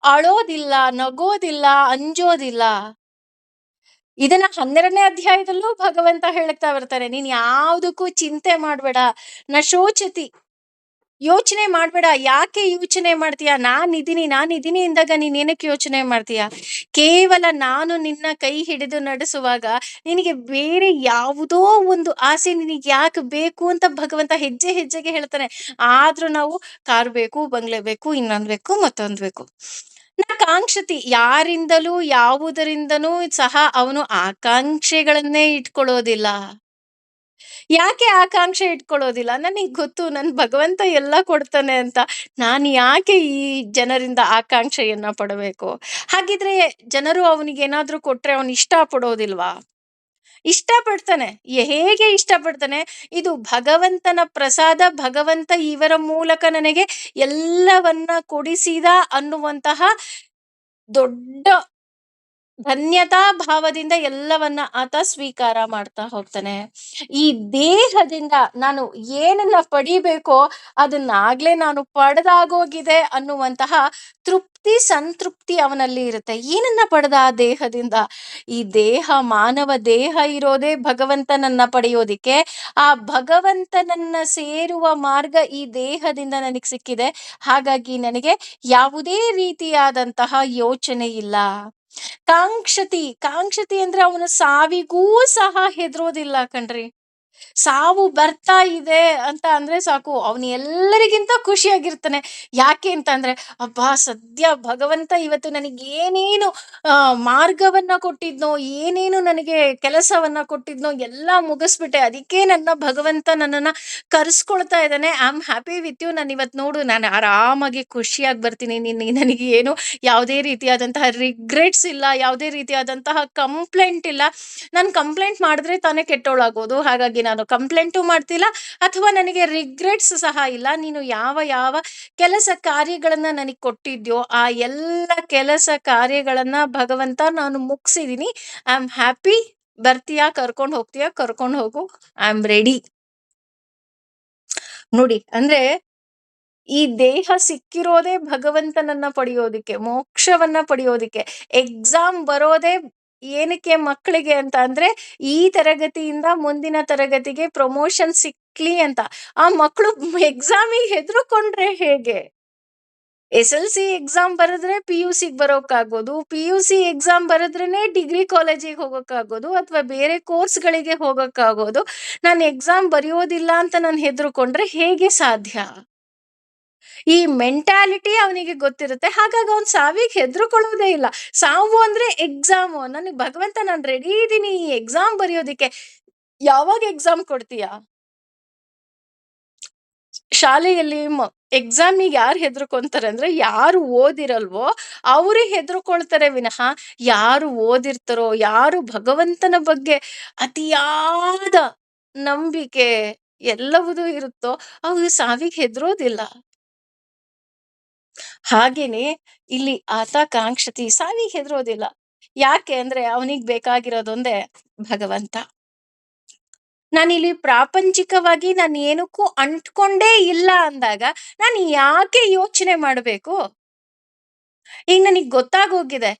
S1: ಅಳೋದಿಲ್ಲ, ನಗೋದಿಲ್ಲ, ಅಂಜೋದಿಲ್ಲ. ಇದನ್ನ 12ನೇ ಅಧ್ಯಾಯದಲ್ಲೂ ಭಗವಂತ ಹೇಳ್ತಾ ಬರ್ತಾರೆ, ನೀನ್ ಯಾವುದಕ್ಕೂ ಚಿಂತೆ ಮಾಡ್ಬೇಡ. ನ ಶೋಚತಿ. ಯೋಚನೆ ಮಾಡ್ಬೇಡ. ಯಾಕೆ ಯೋಚನೆ ಮಾಡ್ತೀಯ? ನಾನಿದ್ದೀನಿ ಎಂದಾಗ ನೀನೇನಕ್ಕೆ ಯೋಚನೆ ಮಾಡ್ತೀಯ? ಕೇವಲ ನಾನು ನಿನ್ನ ಕೈ ಹಿಡಿದು ನಡೆಸುವಾಗ, ನಿನಗೆ ಬೇರೆ ಯಾವುದೋ ಒಂದು ಆಸೆ ನಿನಗೆ ಯಾಕೆ ಬೇಕು ಅಂತ ಭಗವಂತ ಹೆಜ್ಜೆ ಹೆಜ್ಜೆಗೆ ಹೇಳ್ತಾನೆ. ಆದ್ರೂ ನಾವು ಕಾರು ಬೇಕು, ಬಂಗ್ಲೆ ಬೇಕು, ಇನ್ನೊಂದ್ ಬೇಕು, ಮತ್ತೊಂದ್ ಬೇಕು. ಕಾಂಕ್ಷತಿ ಯಾರಿಂದಲೂ ಯಾವುದರಿಂದನೂ ಸಹ ಅವನು ಆಕಾಂಕ್ಷೆಗಳನ್ನೇ ಇಟ್ಕೊಳ್ಳೋದಿಲ್ಲ. ಯಾಕೆ ಆಕಾಂಕ್ಷೆ ಇಟ್ಕೊಳ್ಳೋದಿಲ್ಲ? ನನಗ್ ಗೊತ್ತು ನನ್ ಭಗವಂತ ಎಲ್ಲ ಕೊಡ್ತಾನೆ ಅಂತ. ನಾನು ಯಾಕೆ ಈ ಜನರಿಂದ ಆಕಾಂಕ್ಷೆಯನ್ನ ಪಡಬೇಕು? ಹಾಗಿದ್ರೆ ಜನರು ಅವನಿಗೆ ಏನಾದ್ರೂ ಕೊಟ್ರೆ ಅವನು ಇಷ್ಟ ಪಡೋದಿಲ್ವಾ? ಇಷ್ಟ ಪಡ್ತಾನೆ. ಹೇಗೆ ಇಷ್ಟ ಪಡ್ತಾನೆ? ಇದು ಭಗವಂತನ ಪ್ರಸಾದ, ಭಗವಂತ ಇವರ ಮೂಲಕ ನನಗೆ ಎಲ್ಲವನ್ನ ಕೊಡಿಸಿದ ಅನ್ನುವಂತಹ ದೊಡ್ಡ ಧನ್ಯತಾ ಭಾವದಿಂದ ಎಲ್ಲವನ್ನ ಆತ ಸ್ವೀಕಾರ ಮಾಡ್ತಾ ಹೋಗ್ತಾನೆ. ಈ ದೇಹದಿಂದ ನಾನು ಏನನ್ನ ಪಡಿಬೇಕೋ ಅದನ್ನಾಗ್ಲೇ ನಾನು ಪಡೆದಾಗೋಗಿದೆ ಅನ್ನುವಂತಹ ತೃಪ್ತಿ ಸಂತೃಪ್ತಿ ಅವನಲ್ಲಿ ಇರುತ್ತೆ. ಏನನ್ನ ಪಡೆದ ಆ ದೇಹದಿಂದ? ಈ ದೇಹ, ಮಾನವ ದೇಹ ಇರೋದೇ ಭಗವಂತನನ್ನ ಪಡೆಯೋದಿಕ್ಕೆ. ಆ ಭಗವಂತನನ್ನ ಸೇರುವ ಮಾರ್ಗ ಈ ದೇಹದಿಂದ ನನಗೆ ಸಿಕ್ಕಿದೆ. ಹಾಗಾಗಿ ನನಗೆ ಯಾವುದೇ ರೀತಿಯಾದಂತಹ ಯೋಚನೆ ಇಲ್ಲ. ಕಾಂಕ್ಷತಿ ಅಂದ್ರೆ ಅವನು ಸಾವಿಗೂ ಸಹ ಹೆದರೋದಿಲ್ಲ ಕಣ್ರಿ. ಸಾವು ಬರ್ತಾ ಇದೆ ಅಂತ ಅಂದ್ರೆ ಸಾಕು, ಅವನು ಎಲ್ಲರಿಗಿಂತ ಖುಷಿಯಾಗಿರ್ತಾನೆ. ಯಾಕೆ ಅಂತ ಅಂದ್ರೆ, ಅಬ್ಬಾ ಸದ್ಯ ಭಗವಂತ ಇವತ್ತು ನನಗೆ ಏನೇನು ಮಾರ್ಗವನ್ನ ಕೊಟ್ಟಿದ್ನೋ, ಏನೇನು ನನಗೆ ಕೆಲಸವನ್ನ ಕೊಟ್ಟಿದ್ನೋ ಎಲ್ಲ ಮುಗಿಸ್ಬಿಟ್ಟೆ. ಅದಕ್ಕೆ ನನ್ನ ಭಗವಂತ ನನ್ನನ್ನ ಕರ್ಸ್ಕೊಳ್ತಾ ಇದ್ದಾನೆ. I am happy with you. ನಾನು ಇವತ್ತು ನೋಡು, ನಾನು ಆರಾಮಾಗಿ ಖುಷಿಯಾಗಿ ಬರ್ತೀನಿ. ನನಗೆ ಏನು ಯಾವುದೇ ರೀತಿಯಾದಂತಹ ರಿಗ್ರೆಟ್ಸ್ ಇಲ್ಲ, ಯಾವುದೇ ರೀತಿಯಾದಂತಹ ಕಂಪ್ಲೇಂಟ್ ಇಲ್ಲ. ನಾನು ಕಂಪ್ಲೇಂಟ್ ಮಾಡಿದ್ರೆ ತಾನೇ ಕೆಟ್ಟೋಳಾಗೋದು. ಹಾಗಾಗಿ ನಾನು ಕಂಪ್ಲೇಂಟು ಮಾಡ್ತಿಲ್ಲ, ಅಥವಾ ನನಗೆ ರಿಗ್ರೆಟ್ಸ್ ಸಹ ಇಲ್ಲ. ನೀನು ಯಾವ ಯಾವ ಕೆಲಸ ಕಾರ್ಯಗಳನ್ನ ನನಗೆ ಕೊಟ್ಟಿದ್ಯೋ ಆ ಎಲ್ಲ ಕೆಲಸ ಕಾರ್ಯಗಳನ್ನ ಭಗವಂತ ನಾನು ಮುಗಿಸಿದೀನಿ. I am happy. ಬರ್ತೀಯಾ, ಕರ್ಕೊಂಡು ಹೋಗ್ತೀಯಾ, ಕರ್ಕೊಂಡು ಹೋಗು, ಐ ಆಮ್ ರೆಡಿ. ನೋಡಿ, ಅಂದ್ರೆ ಈ ದೇಹ ಸಿಕ್ಕಿರೋದೇ ಭಗವಂತನನ್ನ ಪಡೆಯೋದಿಕ್ಕೆ, ಮೋಕ್ಷವನ್ನ ಪಡೆಯೋದಿಕ್ಕೆ. ಎಕ್ಸಾಮ್ ಬರೋದೇ ಏನಕ್ಕೆ ಮಕ್ಕಳಿಗೆ ಅಂತ ಅಂದ್ರೆ, ಈ ತರಗತಿಯಿಂದ ಮುಂದಿನ ತರಗತಿಗೆ ಪ್ರಮೋಷನ್ ಸಿಕ್ಲಿ ಅಂತ. ಆ ಮಕ್ಕಳು ಎಕ್ಸಾಮಿಗೆ ಹೆದರ್ಕೊಂಡ್ರೆ ಹೇಗೆ? SLC ಎಕ್ಸಾಮ್ ಬರೆದ್ರೆ PUC ಬರೋಕ್ಕಾಗೋದು, PUC ಎಕ್ಸಾಮ್ ಬರೆದ್ರೇನೆ ಡಿಗ್ರಿ ಕಾಲೇಜಿಗೆ ಹೋಗೋಕ್ಕಾಗೋದು, ಅಥವಾ ಬೇರೆ ಕೋರ್ಸ್ಗಳಿಗೆ ಹೋಗೋಕ್ಕಾಗೋದು. ನಾನು ಎಕ್ಸಾಮ್ ಬರೆಯೋದಿಲ್ಲ ಅಂತ ನಾನು ಹೆದರ್ಕೊಂಡ್ರೆ ಹೇಗೆ ಸಾಧ್ಯ? ಈ ಮೆಂಟಾಲಿಟಿ ಅವನಿಗೆ ಗೊತ್ತಿರುತ್ತೆ. ಹಾಗಾಗಿ ಅವ್ನು ಸಾವಿಗೆ ಹೆದರ್ಕೊಳ್ಳೋದೇ ಇಲ್ಲ. ಸಾವು ಅಂದ್ರೆ ಎಕ್ಸಾಮು. ನನಗೆ ಭಗವಂತ ನಾನು ರೆಡಿ ಇದ್ದೀನಿ ಈ ಎಕ್ಸಾಮ್ ಬರೆಯೋದಿಕ್ಕೆ. ಯಾವಾಗ ಎಕ್ಸಾಮ್ ಕೊಡ್ತೀಯಾ? ಶಾಲೆಯಲ್ಲಿ ಎಕ್ಸಾಮಿಗೆ ಯಾರು ಹೆದರ್ಕೊಂತಾರೆ ಅಂದ್ರೆ, ಯಾರು ಓದಿರಲ್ವೋ ಅವರೇ ಹೆದರ್ಕೊಳ್ತಾರೆ ವಿನಃ, ಯಾರು ಓದಿರ್ತಾರೋ, ಯಾರು ಭಗವಂತನ ಬಗ್ಗೆ ಅತಿಯಾದ ನಂಬಿಕೆ ಎಲ್ಲವುದೂ ಇರುತ್ತೋ ಅವ್ರು ಸಾವಿಗೆ ಹೆದರೋದಿಲ್ಲ. ಹಾಗೇನೆ ಇಲ್ಲಿ ಆತ ಕಾಂಕ್ಷತಿ ಸಾವಿಗೆ ಹೆದರೋದಿಲ್ಲ. ಯಾಕೆ ಅಂದ್ರೆ ಅವನಿಗೆ ಬೇಕಾಗಿರೋದೊಂದೇ ಭಗವಂತ. ನಾನಿಲ್ಲಿ ಪ್ರಾಪಂಚಿಕವಾಗಿ ನಾನು ಏನಕ್ಕೂ ಅಂಟ್ಕೊಂಡೇ ಇಲ್ಲ ಅಂದಾಗ ನಾನು ಯಾಕೆ ಯೋಚನೆ ಮಾಡಬೇಕು? ಈಗ ನನಗೆ ಗೊತ್ತಾಗೋಗಿದೆ,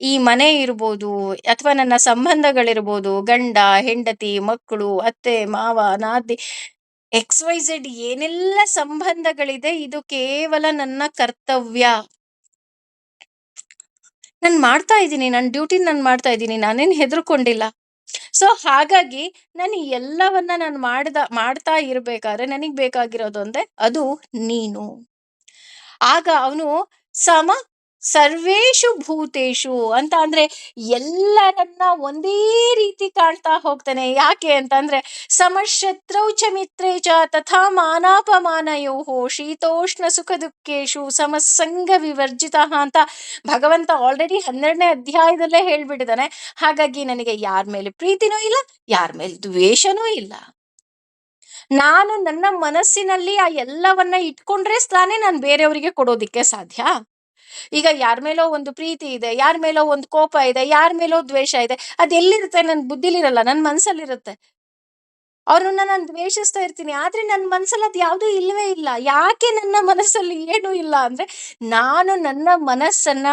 S1: ಈ ಮನೆ ಇರ್ಬೋದು, ಅಥವಾ ನನ್ನ ಸಂಬಂಧಗಳಿರ್ಬೋದು, ಗಂಡ ಹೆಂಡತಿ ಮಕ್ಕಳು ಅತ್ತೆ ಮಾವ ನಾದಿ XYZ ಏನೆಲ್ಲ ಸಂಬಂಧಗಳಿದೆ, ಇದು ಕೇವಲ ನನ್ನ ಕರ್ತವ್ಯ. ನಾನು ಮಾಡ್ತಾ ಇದ್ದೀನಿ, ನನ್ನ ಡ್ಯೂಟಿ ನಾನು ಮಾಡ್ತಾ ಇದ್ದೀನಿ, ನಾನೇನು ಹೆದರ್ಕೊಂಡಿಲ್ಲ. ಸೊ ಹಾಗಾಗಿ ನಾನು ಎಲ್ಲವನ್ನ ನಾನು ಮಾಡ್ತಾ ಇರ್ಬೇಕಾದ್ರೆ ನನಗ್ ಬೇಕಾಗಿರೋದೊಂದೇ, ಅದು ನೀನು. ಆಗ ಅವನು ಸಮ ಸರ್ವೇಷು ಭೂತೇಷು ಅಂತ ಅಂದ್ರೆ ಎಲ್ಲರನ್ನ ಒಂದೇ ರೀತಿ ಕಾಣ್ತಾ ಹೋಗ್ತಾನೆ. ಯಾಕೆ ಅಂತಂದ್ರೆ, ಸಮಶತ್ರೌ ಚ ಮಿತ್ರೇ ಚ ತಥಾ ಮಾನಾಪಮಾನಯೋಹೋ ಶೀತೋಷ್ಣ ಸುಖ ದುಃಖೇಶು ಸಮಸಂಗ ವಿವರ್ಜಿತ ಅಂತ ಭಗವಂತ ಆಲ್ರೆಡಿ 12ನೇ ಅಧ್ಯಾಯದಲ್ಲೇ ಹೇಳ್ಬಿಟ್ಟಿದ್ದಾನೆ. ಹಾಗಾಗಿ ನನಗೆ ಯಾರ ಮೇಲೆ ಪ್ರೀತಿನೂ ಇಲ್ಲ, ಯಾರ ಮೇಲೆ ದ್ವೇಷನೂ ಇಲ್ಲ. ನಾನು ನನ್ನ ಮನಸ್ಸಿನಲ್ಲಿ ಆ ಎಲ್ಲವನ್ನ ಇಟ್ಕೊಂಡ್ರೆ ತಾನೇ ನಾನು ಬೇರೆಯವರಿಗೆ ಕೊಡೋದಿಕ್ಕೆ ಸಾಧ್ಯ. ಈಗ ಯಾರ ಮೇಲೋ ಒಂದು ಪ್ರೀತಿ ಇದೆ, ಯಾರ ಮೇಲೋ ಒಂದು ಕೋಪ ಇದೆ, ಯಾರ ಮೇಲೋ ದ್ವೇಷ ಇದೆ, ಅದೆಲ್ಲಿರುತ್ತೆ? ನನ್ನ ಬುದ್ಧಿಲಿರಲ್ಲ, ನನ್ನ ಮನಸ್ಸಲ್ಲಿರುತ್ತೆ. ಅವ್ರನ್ನ ನಾನು ದ್ವೇಷಿಸ್ತಾ ಇರ್ತೀನಿ, ಆದ್ರೆ ನನ್ನ ಮನಸ್ಸಲ್ಲಿ ಅದು ಯಾವುದೂ ಇಲ್ಲವೇ ಇಲ್ಲ. ಯಾಕೆ ನನ್ನ ಮನಸ್ಸಲ್ಲಿ ಏನೂ ಇಲ್ಲ ಅಂದ್ರೆ, ನಾನು ನನ್ನ ಮನಸ್ಸನ್ನ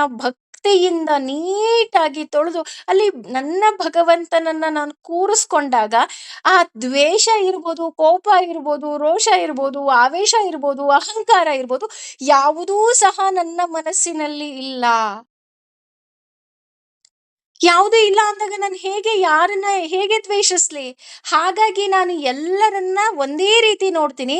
S1: ಭಕ್ತಿಯಿಂದ ನೀಟಾಗಿ ತೊಳೆದು ಅಲ್ಲಿ ನನ್ನ ಭಗವಂತನನ್ನ ನಾನು ಕೂರಿಸ್ಕೊಂಡಾಗ ಆ ದ್ವೇಷ ಇರ್ಬೋದು, ಕೋಪ ಇರ್ಬೋದು, ರೋಷ ಇರ್ಬೋದು, ಆವೇಶ ಇರ್ಬೋದು, ಅಹಂಕಾರ ಇರ್ಬೋದು, ಯಾವುದೂ ಸಹ ನನ್ನ ಮನಸ್ಸಿನಲ್ಲಿ ಇಲ್ಲ. ಯಾವುದೂ ಇಲ್ಲ ಅಂದಾಗ ನಾನು ಯಾರನ್ನ ಹೇಗೆ ದ್ವೇಷಿಸ್ಲಿ? ಹಾಗಾಗಿ ನಾನು ಎಲ್ಲರನ್ನ ಒಂದೇ ರೀತಿ ನೋಡ್ತೀನಿ.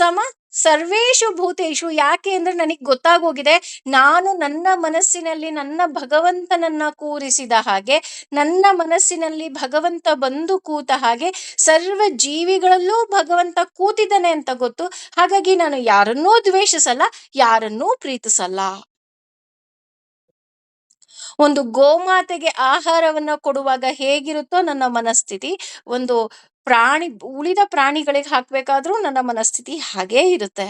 S1: ಸಮ ಸರ್ವೇಷು ಭೂತೇಷು. ಯಾಕೆ ಅಂದ್ರೆ ನನಗೆ ಗೊತ್ತಾಗೋಗಿದೆ, ನಾನು ನನ್ನ ಮನಸ್ಸಿನಲ್ಲಿ ನನ್ನ ಭಗವಂತನನ್ನ ಕೂರಿಸಿದ ಹಾಗೆ, ನನ್ನ ಮನಸ್ಸಿನಲ್ಲಿ ಭಗವಂತ ಬಂದು ಕೂತ ಹಾಗೆ, ಸರ್ವ ಜೀವಿಗಳಲ್ಲೂ ಭಗವಂತ ಕೂತಿದ್ದಾನೆ ಅಂತ ಗೊತ್ತು. ಹಾಗಾಗಿ ನಾನು ಯಾರನ್ನೂ ದ್ವೇಷಿಸಲ್ಲ, ಯಾರನ್ನೂ ಪ್ರೀತಿಸಲ್ಲ. ಒಂದು ಗೋಮಾತೆಗೆ ಆಹಾರವನ್ನ ಕೊಡುವಾಗ ಹೇಗಿರುತ್ತೋ ನನ್ನ ಮನಸ್ಥಿತಿ, ಒಂದು ಪ್ರಾಣಿ ಉಳಿದ ಪ್ರಾಣಿಗಳಿಗೆ ಹಾಕ್ಬೇಕಾದ್ರೂ ನನ್ನ ಮನಸ್ಥಿತಿ ಹಾಗೇ ಇರುತ್ತೆ.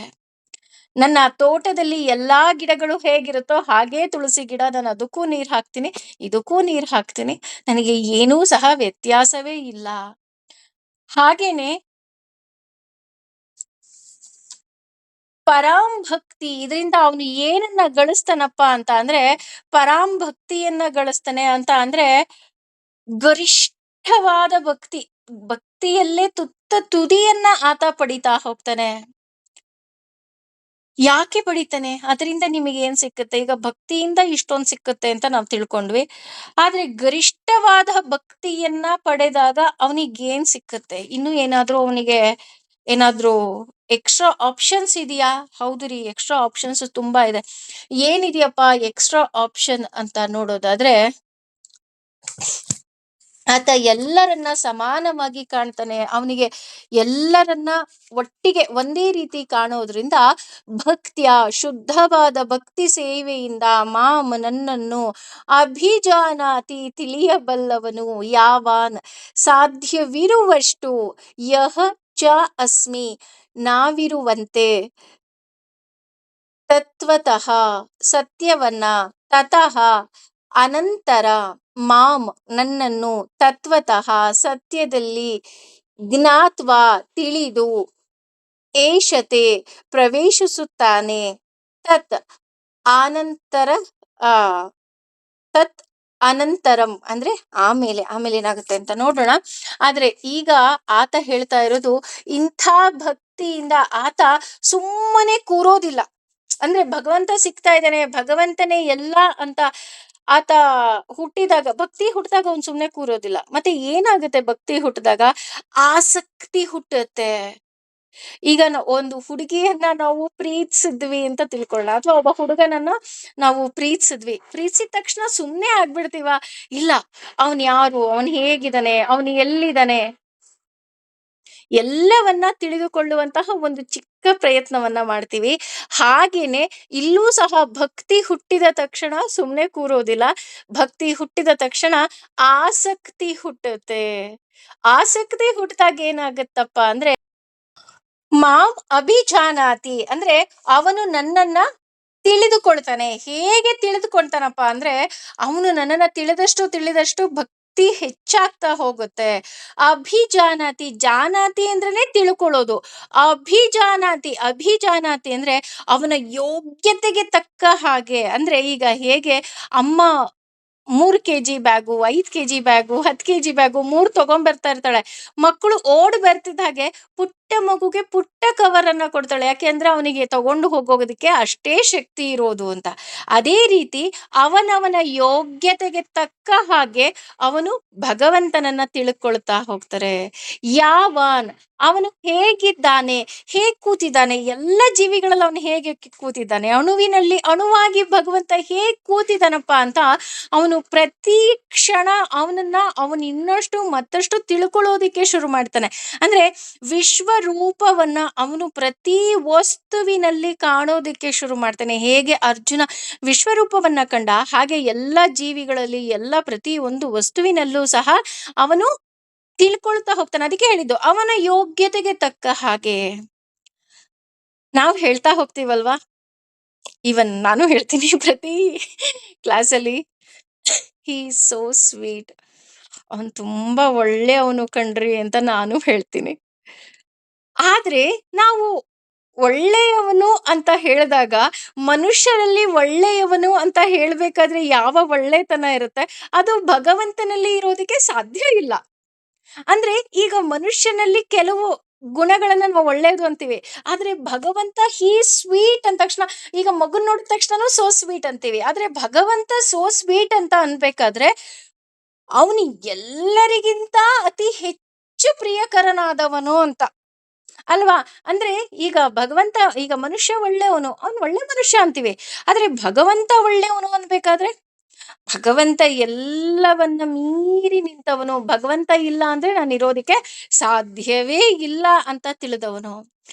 S1: ನನ್ನ ತೋಟದಲ್ಲಿ ಎಲ್ಲಾ ಗಿಡಗಳು ಹೇಗಿರುತ್ತೋ ಹಾಗೇ ತುಳಸಿ ಗಿಡ, ನಾನು ಅದಕ್ಕೂ ನೀರ್ ಹಾಕ್ತೀನಿ, ಇದಕ್ಕೂ ನೀರ್ ಹಾಕ್ತೀನಿ. ನನಗೆ ಏನೂ ಸಹ ವ್ಯತ್ಯಾಸವೇ ಇಲ್ಲ. ಹಾಗೇನೆ ಪರಾಂ ಭಕ್ತಿ, ಇದರಿಂದ ಅವನು ಏನನ್ನ ಗಳಿಸ್ತಾನಪ್ಪ ಅಂತ ಅಂದ್ರೆ, ಪರಾಂ ಭಕ್ತಿಯನ್ನ ಗಳಿಸ್ತಾನೆ ಅಂತ ಅಂದ್ರೆ ಗರಿಷ್ಠವಾದ ಭಕ್ತಿ. ಭಕ್ತಿಯಲ್ಲೇ ತುದಿಯನ್ನ ಆತ ಪಡಿತಾ ಹೋಗ್ತಾನೆ. ಯಾಕೆ ಪಡಿತಾನೆ? ಅದರಿಂದ ನಿಮಗೆ ಏನ್ ಸಿಕ್ಕುತ್ತೆ? ಈಗ ಭಕ್ತಿಯಿಂದ ಇಷ್ಟೊಂದು ಸಿಕ್ಕುತ್ತೆ ಅಂತ ನಾವು ತಿಳ್ಕೊಂಡ್ವಿ. ಆದ್ರೆ ಗರಿಷ್ಠವಾದ ಭಕ್ತಿಯನ್ನ ಪಡೆದಾಗ ಅವನಿಗೇನ್ ಸಿಕ್ಕುತ್ತೆ? ಇನ್ನು ಏನಾದ್ರೂ ಅವನಿಗೆ ಏನಾದ್ರೂ ಎಕ್ಸ್ಟ್ರಾ ಆಪ್ಷನ್ಸ್ ಇದೆಯಾ? ಹೌದು ರೀ, ಎಕ್ಸ್ಟ್ರಾ ಆಪ್ಷನ್ಸ್ ತುಂಬಾ ಇದೆ. ಏನಿದೆಯಪ್ಪ ಎಕ್ಸ್ಟ್ರಾ ಆಪ್ಷನ್ ಅಂತ ನೋಡೋದಾದ್ರೆ, ಆತ ಎಲ್ಲರನ್ನ ಸಮಾನವಾಗಿ ಕಾಣ್ತಾನೆ. ಅವನಿಗೆ ಎಲ್ಲರನ್ನ ಒಟ್ಟಿಗೆ ಒಂದೇ ರೀತಿ ಕಾಣೋದ್ರಿಂದ, ಭಕ್ತಿಯ ಶುದ್ಧವಾದ ಭಕ್ತಿ ಸೇವೆಯಿಂದ ನನ್ನನ್ನು ಅಭಿಜಾನಾತಿ ತಿಳಿಯಬಲ್ಲವನು ಯಾವಾನ್, ಸಾಧ್ಯವಿರುವಷ್ಟು ಯಹ ಚ ಅಸ್ಮಿ ನಾವಿರುವಂತೆ, ತತ್ವತಃ ಸತ್ಯವನ್ನ, ತತಃ ಅನಂತರ ಮಾಂ ನನ್ನನ್ನು, ತತ್ವತಃ ಸತ್ಯದಲ್ಲಿ, ಜ್ಞಾತ್ವಾ ತಿಳಿದು, ಏಷತೆ ಪ್ರವೇಶಿಸುತ್ತಾನೆ, ತತ್ ಆನಂತರ ಆ ತತ್ ಅನಂತರಂ ಅಂದ್ರೆ ಆಮೇಲೆ ಏನಾಗುತ್ತೆ ಅಂತ ನೋಡೋಣ. ಆದ್ರೆ ಈಗ ಆತ ಹೇಳ್ತಾ ಇರೋದು, ಇಂಥ ಭಕ್ತಿಯಿಂದ ಆತ ಸುಮ್ಮನೆ ಕೂರೋದಿಲ್ಲ. ಅಂದ್ರೆ ಭಗವಂತ ಸಿಗ್ತಾ ಇದ್ದಾನೆ, ಭಗವಂತನೇ ಎಲ್ಲ ಅಂತ ಆತ ಭಕ್ತಿ ಹುಟ್ಟಿದಾಗ ಅವ್ನು ಸುಮ್ನೆ ಕೂರೋದಿಲ್ಲ. ಮತ್ತೆ ಏನಾಗುತ್ತೆ ಭಕ್ತಿ ಹುಟ್ಟಿದಾಗ? ಆಸಕ್ತಿ ಹುಟ್ಟುತ್ತೆ. ಈಗ ಒಂದು ಹುಡುಗಿಯನ್ನ ನಾವು ಪ್ರೀತಿಸಿದ್ವಿ ಅಂತ ತಿಳ್ಕೊಳ್ಳೋಣ, ಅಥವಾ ಒಬ್ಬ ಹುಡುಗನನ್ನ ನಾವು ಪ್ರೀತಿಸಿದ ತಕ್ಷಣ ಸುಮ್ನೆ ಆಗ್ಬಿಡ್ತೀವ? ಇಲ್ಲ, ಅವನ್ ಯಾರು, ಅವನ್ ಹೇಗಿದ್ದಾನೆ, ಅವನು ಎಲ್ಲಿದ್ದಾನೆ, ಎಲ್ಲವನ್ನ ತಿಳಿದುಕೊಳ್ಳುವಂತಹ ಒಂದು ಚಿಕ್ಕ ಪ್ರಯತ್ನವನ್ನ ಮಾಡ್ತೀವಿ. ಹಾಗೇನೆ ಇಲ್ಲೂ ಸಹ ಭಕ್ತಿ ಹುಟ್ಟಿದ ತಕ್ಷಣ ಸುಮ್ನೆ ಕೂರೋದಿಲ್ಲ. ಭಕ್ತಿ ಹುಟ್ಟಿದ ತಕ್ಷಣ ಆಸಕ್ತಿ ಹುಟ್ಟುತ್ತೆ. ಆಸಕ್ತಿ ಹುಟ್ಟಿದಾಗ ಏನಾಗತ್ತಪ್ಪ ಅಂದ್ರೆ, ಮಾಂ ಅಭಿಜಾನಾತಿ ಅಂದ್ರೆ ಅವನು ನನ್ನನ್ನ ತಿಳಿದುಕೊಳ್ತಾನೆ. ಹೇಗೆ ತಿಳಿದುಕೊಳ್ತಾನಪ್ಪ ಅಂದ್ರೆ, ಅವನು ನನ್ನನ್ನ ತಿಳಿದಷ್ಟು ಭಕ್ತಿ ಹೆಚ್ಚಾಗ್ತಾ ಹೋಗುತ್ತೆ. ಅಭಿಜಾನಾತಿ, ಜಾನಾತಿ ಅಂದ್ರೇನೆ ತಿಳ್ಕೊಳ್ಳೋದು. ಅಭಿಜಾನಾತಿ ಅಂದ್ರೆ ಅವನ ಯೋಗ್ಯತೆಗೆ ತಕ್ಕ ಹಾಗೆ. ಅಂದ್ರೆ ಈಗ ಹೇಗೆ ಅಮ್ಮ 3 kg bag, 5 kg bag, 10 kg bag 3 ತಗೊಂಡ್ಬರ್ತಾ ಇರ್ತಾಳೆ. ಮಕ್ಕಳು ಓಡ್ ಬರ್ತಿದ್ದ ಹಾಗೆ ಪುಟ್ಟ ಮಗುಗೆ ಪುಟ್ಟ ಕವರ್ ಅನ್ನ ಕೊಡ್ತಾಳೆ. ಯಾಕೆಂದ್ರೆ ಅವನಿಗೆ ತಗೊಂಡು ಹೋಗೋದಕ್ಕೆ ಅಷ್ಟೇ ಶಕ್ತಿ ಇರೋದು ಅಂತ. ಅದೇ ರೀತಿ ಅವನವನ ಯೋಗ್ಯತೆಗೆ ತಕ್ಕ ಹಾಗೆ ಅವನು ಭಗವಂತನನ್ನ ತಿಳ್ಕೊಳ್ತಾ ಹೋಗ್ತಾರೆ. ಯಾವಾನ್ ಅವನು ಹೇಗಿದ್ದಾನೆ, ಹೇಗ್ ಕೂತಿದ್ದಾನೆ, ಎಲ್ಲ ಜೀವಿಗಳಲ್ಲಿ ಅವನು ಹೇಗೆ ಕೂತಿದ್ದಾನೆ, ಅಣುವಿನಲ್ಲಿ ಅಣುವಾಗಿ ಭಗವಂತ ಹೇಗ್ ಕೂತಿದ್ದಾನಪ್ಪ ಅಂತ ಅವನು ಪ್ರತಿ ಕ್ಷಣ ಅವನು ಇನ್ನಷ್ಟು ಮತ್ತಷ್ಟು ತಿಳ್ಕೊಳ್ಳೋದಿಕ್ಕೆ ಶುರು ಮಾಡ್ತಾನೆ. ಅಂದ್ರೆ ವಿಶ್ವರೂಪವನ್ನ ಅವನು ಪ್ರತಿ ವಸ್ತುವಿನಲ್ಲಿ ಕಾಣೋದಿಕ್ಕೆ ಶುರು ಮಾಡ್ತಾನೆ. ಹೇಗೆ ಅರ್ಜುನ ವಿಶ್ವರೂಪವನ್ನ ಕಂಡ ಹಾಗೆ ಎಲ್ಲ ಜೀವಿಗಳಲ್ಲಿ, ಎಲ್ಲ ಪ್ರತಿ ಒಂದು ವಸ್ತುವಿನಲ್ಲೂ ಸಹ ಅವನು ತಿಳ್ಕೊಳ್ತಾ ಹೋಗ್ತಾನೆ. ಅದಕ್ಕೆ ಹೇಳಿದ್ದು ಅವನ ಯೋಗ್ಯತೆಗೆ ತಕ್ಕ ಹಾಗೆ. ನಾವು ಹೇಳ್ತಾ ಹೋಗ್ತೀವಲ್ವಾ, ಇವನ್ ನಾನು ಹೇಳ್ತೀನಿ ಪ್ರತಿ ಕ್ಲಾಸಲ್ಲಿ, ಹಿ ಸೋ ಸ್ವೀಟ್, ಅವನ್ ತುಂಬಾ ಒಳ್ಳೆ ಅವನು ಕಣ್ರಿ ಅಂತ ನಾನು ಹೇಳ್ತೀನಿ. ಆದ್ರೆ ನಾವು ಒಳ್ಳೆಯವನು ಅಂತ ಹೇಳಿದಾಗ, ಮನುಷ್ಯರಲ್ಲಿ ಒಳ್ಳೆಯವನು ಅಂತ ಹೇಳ್ಬೇಕಾದ್ರೆ ಯಾವ ಒಳ್ಳೆತನ ಇರುತ್ತೆ, ಅದು ಭಗವಂತನಲ್ಲಿ ಇರೋದಕ್ಕೆ ಸಾಧ್ಯ ಇಲ್ಲ. ಅಂದ್ರೆ ಈಗ ಮನುಷ್ಯನಲ್ಲಿ ಕೆಲವು ಗುಣಗಳನ್ನ ನಾವು ಒಳ್ಳೇದು ಅಂತೀವಿ. ಆದ್ರೆ ಭಗವಂತ ಹೀ ಸ್ವೀಟ್ ಅಂದ ತಕ್ಷಣ, ಈಗ ಮಗುನ್ ನೋಡಿದ ತಕ್ಷಣನು ಸೋ ಸ್ವೀಟ್ ಅಂತೀವಿ. ಆದ್ರೆ ಭಗವಂತ ಸೋ ಸ್ವೀಟ್ ಅಂತ ಅನ್ಬೇಕಾದ್ರೆ, ಅವನು ಎಲ್ಲರಿಗಿಂತ ಅತಿ ಹೆಚ್ಚು ಪ್ರಿಯಕರನಾದವನು ಅಂತ. ಅಲ್ವಾ? ಅಂದ್ರೆ ಈಗ ಭಗವಂತ, ಈಗ ಮನುಷ್ಯ ಒಳ್ಳೆಯವನು, ಅವ್ನು ಒಳ್ಳೆ ಮನುಷ್ಯ ಅಂತೀವಿ. ಆದ್ರೆ ಭಗವಂತ ಒಳ್ಳೆಯವನು ಅನ್ಬೇಕಾದ್ರೆ, ಭಗವಂತ ಎಲ್ಲವನ್ನ ಮೀರಿ ನಿಂತವನು. ಭಗವಂತ ಇಲ್ಲ ಅಂದ್ರೆ ನಾನು ಇರೋದಕ್ಕೆ ಸಾಧ್ಯವೇ ಇಲ್ಲ ಅಂತ ತಿಳಿದವನು.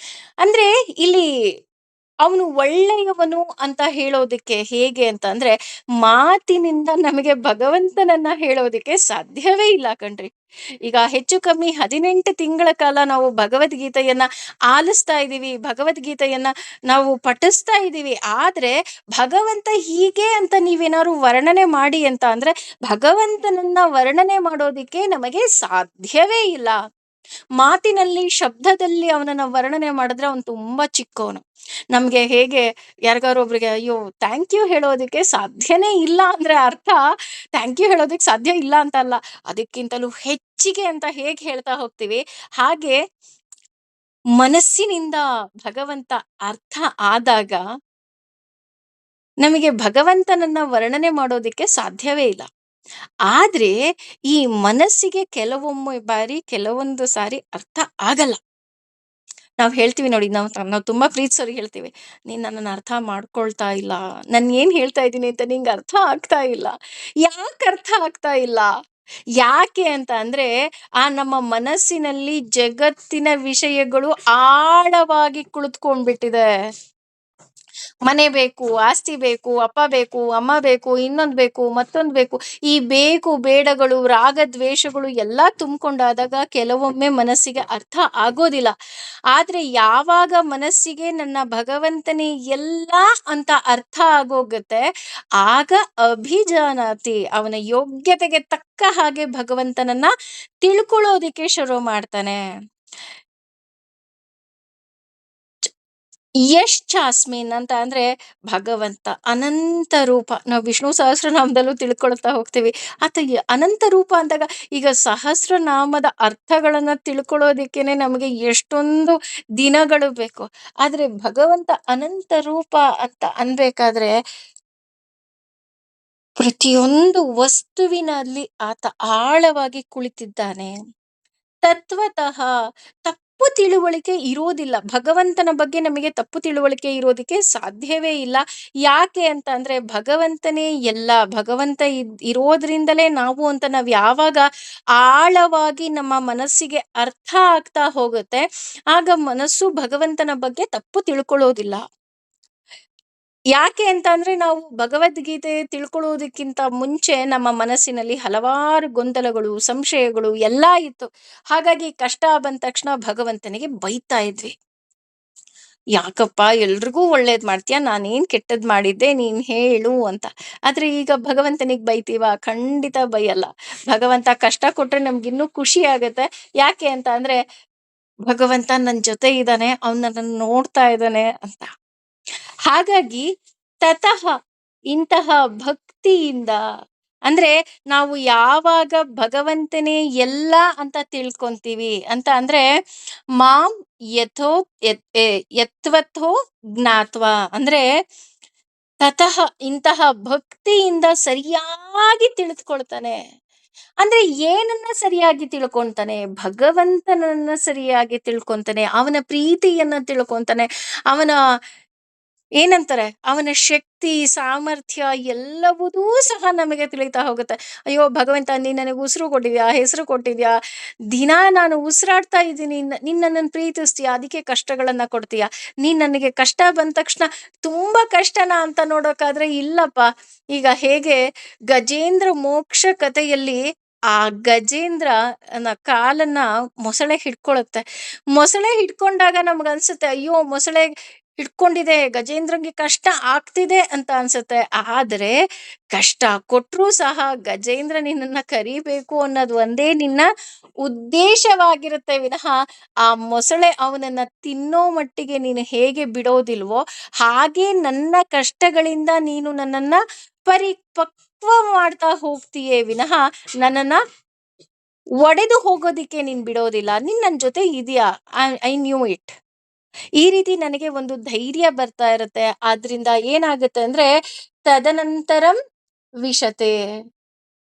S1: ಅಂದ್ರೆ ಇಲ್ಲಿ ಅವನು ಒಳ್ಳೆಯವನು ಅಂತ ಹೇಳೋದಕ್ಕೆ ಹೇಗೆ ಅಂತ ಅಂದ್ರೆ, ಮಾತಿನಿಂದ ನಮಗೆ ಭಗವಂತನನ್ನ ಹೇಳೋದಕ್ಕೆ ಸಾಧ್ಯವೇ ಇಲ್ಲ ಕಣ್ರಿ. ಈಗ ಹೆಚ್ಚು ಕಮ್ಮಿ 18 ತಿಂಗಳ ಕಾಲ ನಾವು ಭಗವದ್ಗೀತೆಯನ್ನ ಆಲಿಸ್ತಾ ಇದ್ದೀವಿ, ಭಗವದ್ಗೀತೆಯನ್ನ ನಾವು ಪಠಿಸ್ತಾ ಇದ್ದೀವಿ. ಆದ್ರೆ ಭಗವಂತ ಹೀಗೆ ಅಂತ ನೀವೇನಾದ್ರು ವರ್ಣನೆ ಮಾಡಿ ಅಂತ ಅಂದ್ರೆ, ಭಗವಂತನನ್ನ ವರ್ಣನೆ ಮಾಡೋದಿಕ್ಕೆ ನಮಗೆ ಸಾಧ್ಯವೇ ಇಲ್ಲ. ಮಾತಿನಲ್ಲಿ, ಶಬ್ದದಲ್ಲಿ ಅವನನ್ನ ವರ್ಣನೆ ಮಾಡಿದ್ರೆ ಅವನು ತುಂಬಾ ಚಿಕ್ಕವನು. ನಮ್ಗೆ ಹೇಗೆ ಯಾರಿಗಾರು ಒಬ್ರಿಗೆ ಅಯ್ಯೋ ಥ್ಯಾಂಕ್ ಯು ಹೇಳೋದಕ್ಕೆ ಸಾಧ್ಯನೇ ಇಲ್ಲ ಅಂದ್ರೆ ಅರ್ಥ, ಥ್ಯಾಂಕ್ ಯು ಹೇಳೋದಕ್ಕೆ ಸಾಧ್ಯ ಇಲ್ಲ ಅಂತ ಅಲ್ಲ, ಅದಕ್ಕಿಂತಲೂ ಹೆಚ್ಚಿಗೆ ಅಂತ ಹೇಗೆ ಹೇಳ್ತಾ ಹೋಗ್ತೀವಿ, ಹಾಗೆ ಮನಸ್ಸಿನಿಂದ ಭಗವಂತ ಅರ್ಥ ಆದಾಗ ನಮಗೆ ಭಗವಂತನನ್ನ ವರ್ಣನೆ ಮಾಡೋದಿಕ್ಕೆ ಸಾಧ್ಯವೇ ಇಲ್ಲ. ಆದ್ರೆ ಈ ಮನಸ್ಸಿಗೆ ಕೆಲವೊಮ್ಮೆ ಬಾರಿ, ಕೆಲವೊಂದು ಸಾರಿ ಅರ್ಥ ಆಗಲ್ಲ. ನಾವ್ ಹೇಳ್ತೀವಿ ನೋಡಿ, ನಾವು ತುಂಬಾ ಪ್ರೀತಿಸೋರಿಗೆ ಹೇಳ್ತೀವಿ, ನೀನ್ ನನ್ನನ್ನು ಅರ್ಥ ಮಾಡ್ಕೊಳ್ತಾ ಇಲ್ಲ, ನಾನು ಏನ್ ಹೇಳ್ತಾ ಇದ್ದೀನಿ ಅಂತ ನಿಂಗೆ ಅರ್ಥ ಆಗ್ತಾ ಇಲ್ಲ. ಯಾಕೆ ಅರ್ಥ ಆಗ್ತಾ ಇಲ್ಲ? ಯಾಕೆ ಅಂತ ಅಂದ್ರೆ, ಆ ನಮ್ಮ ಮನಸ್ಸಿನಲ್ಲಿ ಜಗತ್ತಿನ ವಿಷಯಗಳು ಆಳವಾಗಿ ಕುಳಿತುಕೊಂಡ್ಬಿಟ್ಟಿದೆ. ಮನೆ ಬೇಕು, ಆಸ್ತಿ ಬೇಕು, ಅಪ್ಪ ಬೇಕು, ಅಮ್ಮ ಬೇಕು, ಇನ್ನೊಂದ್ ಬೇಕು, ಮತ್ತೊಂದ್ ಬೇಕು. ಈ ಬೇಕು ಬೇಡಗಳು, ರಾಗ ದ್ವೇಷಗಳು ಎಲ್ಲ ತುಂಬಿಕೊಂಡಾದಾಗ ಕೆಲವೊಮ್ಮೆ ಮನಸ್ಸಿಗೆ ಅರ್ಥ ಆಗೋದಿಲ್ಲ. ಆದ್ರೆ ಯಾವಾಗ ಮನಸ್ಸಿಗೆ ನನ್ನ ಭಗವಂತನೇ ಎಲ್ಲ ಅಂತ ಅರ್ಥ ಆಗೋಗತ್ತೆ, ಆಗ ಅಭಿಜಾನಾತಿ, ಅವನ ಯೋಗ್ಯತೆಗೆ ತಕ್ಕ ಹಾಗೆ ಭಗವಂತನನ್ನ ತಿಳ್ಕೊಳ್ಳೋದಿಕ್ಕೆ ಶುರು ಮಾಡ್ತಾನೆ. ಯಶ್ಚಾಸ್ಮಿನ್ ಅಂತ ಅಂದ್ರೆ, ಭಗವಂತ ಅನಂತ ರೂಪ. ನಾವು ವಿಷ್ಣು ಸಹಸ್ರನಾಮದಲ್ಲೂ ತಿಳ್ಕೊಳ್ತಾ ಹೋಗ್ತೀವಿ. ಆತ ಅನಂತ ರೂಪ ಅಂದಾಗ, ಈಗ ಸಹಸ್ರನಾಮದ ಅರ್ಥಗಳನ್ನ ತಿಳ್ಕೊಳ್ಳೋದಿಕ್ಕೇನೆ ನಮಗೆ ಎಷ್ಟೊಂದು ದಿನಗಳು ಬೇಕು. ಆದ್ರೆ ಭಗವಂತ ಅನಂತ ರೂಪ ಅಂತ ಅನ್ಬೇಕಾದ್ರೆ, ಪ್ರತಿಯೊಂದು ವಸ್ತುವಿನಲ್ಲಿ ಆತ ಆಳವಾಗಿ ಕುಳಿತಿದ್ದಾನೆ. ತತ್ವತಃ ತಪ್ಪು ತಿಳುವಳಿಕೆ ಇರೋದಿಲ್ಲ. ಭಗವಂತನ ಬಗ್ಗೆ ನಮಗೆ ತಪ್ಪು ತಿಳುವಳಿಕೆ ಇರೋದಕ್ಕೆ ಸಾಧ್ಯವೇ ಇಲ್ಲ. ಯಾಕೆ ಅಂತ ಅಂದ್ರೆ, ಭಗವಂತನೇ ಎಲ್ಲ. ಭಗವಂತ ಇರೋದ್ರಿಂದಲೇ ನಾವು ಅಂತ ನಾವ್ ಯಾವಾಗ ಆಳವಾಗಿ ನಮ್ಮ ಮನಸ್ಸಿಗೆ ಅರ್ಥ ಆಗ್ತಾ ಹೋಗುತ್ತೆ, ಆಗ ಮನಸ್ಸು ಭಗವಂತನ ಬಗ್ಗೆ ತಪ್ಪು ತಿಳ್ಕೊಳ್ಳೋದಿಲ್ಲ. ಯಾಕೆ ಅಂತ ಅಂದ್ರೆ, ನಾವು ಭಗವದ್ಗೀತೆ ತಿಳ್ಕೊಳ್ಳೋದಕ್ಕಿಂತ ಮುಂಚೆ ನಮ್ಮ ಮನಸ್ಸಿನಲ್ಲಿ ಹಲವಾರು ಗೊಂದಲಗಳು, ಸಂಶಯಗಳು ಎಲ್ಲಾ ಇತ್ತು. ಹಾಗಾಗಿ ಕಷ್ಟ ಬಂದ ತಕ್ಷಣ ಭಗವಂತನಿಗೆ ಬೈತಾ ಇದ್ವಿ. ಯಾಕಪ್ಪ ಎಲ್ರಿಗೂ ಒಳ್ಳೇದ್ ಮಾಡ್ತೀಯ, ನಾನೇನ್ ಕೆಟ್ಟದ್ ಮಾಡಿದ್ದೆ ನೀನ್ ಹೇಳು ಅಂತ. ಆದ್ರೆ ಈಗ ಭಗವಂತನಿಗೆ ಬೈತೀವ? ಖಂಡಿತ ಬೈಯಲ್ಲ. ಭಗವಂತ ಕಷ್ಟ ಕೊಟ್ರೆ ನಮ್ಗಿನ್ನೂ ಖುಷಿ ಆಗತ್ತೆ. ಯಾಕೆ ಅಂತ ಅಂದ್ರೆ, ಭಗವಂತ ನನ್ ಜೊತೆ ಇದ್ದಾನೆ, ಅವ್ನ್ ನನ್ನನ್ನು ನೋಡ್ತಾ ಇದ್ದಾನೆ ಅಂತ. ಹಾಗಾಗಿ ತತಃ, ಇಂತಹ ಭಕ್ತಿಯಿಂದ, ಅಂದ್ರೆ ನಾವು ಯಾವಾಗ ಭಗವಂತನೇ ಎಲ್ಲ ಅಂತ ತಿಳ್ಕೊಂತೀವಿ ಅಂತ ಅಂದ್ರೆ, ಮಾಂ ಯಥೋ ಯತ್ವಥೋ ಜ್ಞಾತ್ವ ಅಂದ್ರೆ, ತತಃ ಇಂತಹ ಭಕ್ತಿಯಿಂದ ಸರಿಯಾಗಿ ತಿಳಿದುಕೊಳ್ತಾನೆ. ಅಂದ್ರೆ ಏನನ್ನ ಸರಿಯಾಗಿ ತಿಳ್ಕೊಂತಾನೆ? ಭಗವಂತನನ್ನ ಸರಿಯಾಗಿ ತಿಳ್ಕೊಂತಾನೆ, ಅವನ ಪ್ರೀತಿಯನ್ನ ತಿಳ್ಕೊಂತಾನೆ, ಅವನ ಏನಂತಾರೆ, ಅವನ ಶಕ್ತಿ, ಸಾಮರ್ಥ್ಯ ಎಲ್ಲವುದೂ ಸಹ ನಮಗೆ ತಿಳಿತಾ ಹೋಗುತ್ತೆ. ಅಯ್ಯೋ ಭಗವಂತ, ನೀನ್ ನನಗೆ ಉಸಿರು ಕೊಟ್ಟಿದ್ಯಾ, ಹೆಸರು ಕೊಟ್ಟಿದ್ಯಾ, ದಿನ ನಾನು ಉಸಿರಾಡ್ತಾ ಇದ್ದೀನಿ, ನೀನ್ ನನ್ನನ್ನು ಪ್ರೀತಿಸ್ತೀಯಾ, ಅದಕ್ಕೆ ಕಷ್ಟಗಳನ್ನ ಕೊಡ್ತೀಯಾ. ನೀನ್ ನನಗೆ ಕಷ್ಟ ಬಂದ ತಕ್ಷಣ ತುಂಬಾ ಕಷ್ಟನಾ ಅಂತ ನೋಡೋಕಾದ್ರೆ ಇಲ್ಲಪ್ಪ. ಈಗ ಹೇಗೆ ಗಜೇಂದ್ರ ಮೋಕ್ಷ ಕಥೆಯಲ್ಲಿ ಆ ಗಜೇಂದ್ರ ಕಾಲನ್ನ ಮೊಸಳೆ ಹಿಡ್ಕೊಳುತ್ತೆ. ಮೊಸಳೆ ಹಿಡ್ಕೊಂಡಾಗ ನಮ್ಗನ್ಸುತ್ತೆ, ಅಯ್ಯೋ ಮೊಸಳೆ ಹಿಡ್ಕೊಂಡಿದೆ, ಗಜೇಂದ್ರಂಗೆ ಕಷ್ಟ ಆಗ್ತಿದೆ ಅಂತ ಅನ್ಸುತ್ತೆ. ಆದ್ರೆ ಕಷ್ಟ ಕೊಟ್ರೂ ಸಹ ಗಜೇಂದ್ರ ನಿನ್ನನ್ನ ಕರಿಬೇಕು ಅನ್ನೋದು ಒಂದೇ ನಿನ್ನ ಉದ್ದೇಶವಾಗಿರುತ್ತೆ ವಿನಃ, ಆ ಮೊಸಳೆ ಅವನನ್ನ ತಿನ್ನೋ ಮಟ್ಟಿಗೆ ನೀನು ಹೇಗೆ ಬಿಡೋದಿಲ್ವೋ, ಹಾಗೆ ನನ್ನ ಕಷ್ಟಗಳಿಂದ ನೀನು ನನ್ನನ್ನ ಪರಿಪಕ್ವ ಮಾಡ್ತಾ ಹೋಗ್ತೀಯೇ ವಿನಃ, ನನ್ನನ್ನ ಒಡೆದು ಹೋಗೋದಿಕ್ಕೆ ನೀನ್ ಬಿಡೋದಿಲ್ಲ. ನೀನ್ ನನ್ ಜೊತೆ ಇದೀಯಾ. I knew it. ಈ ರೀತಿ ನನಗೆ ಒಂದು ಧೈರ್ಯ ಬರ್ತಾ ಇರುತ್ತೆ. ಆದ್ರಿಂದ ಏನಾಗುತ್ತೆ ಅಂದ್ರೆ, ತದನಂತರಂ ವಿಶತೆ.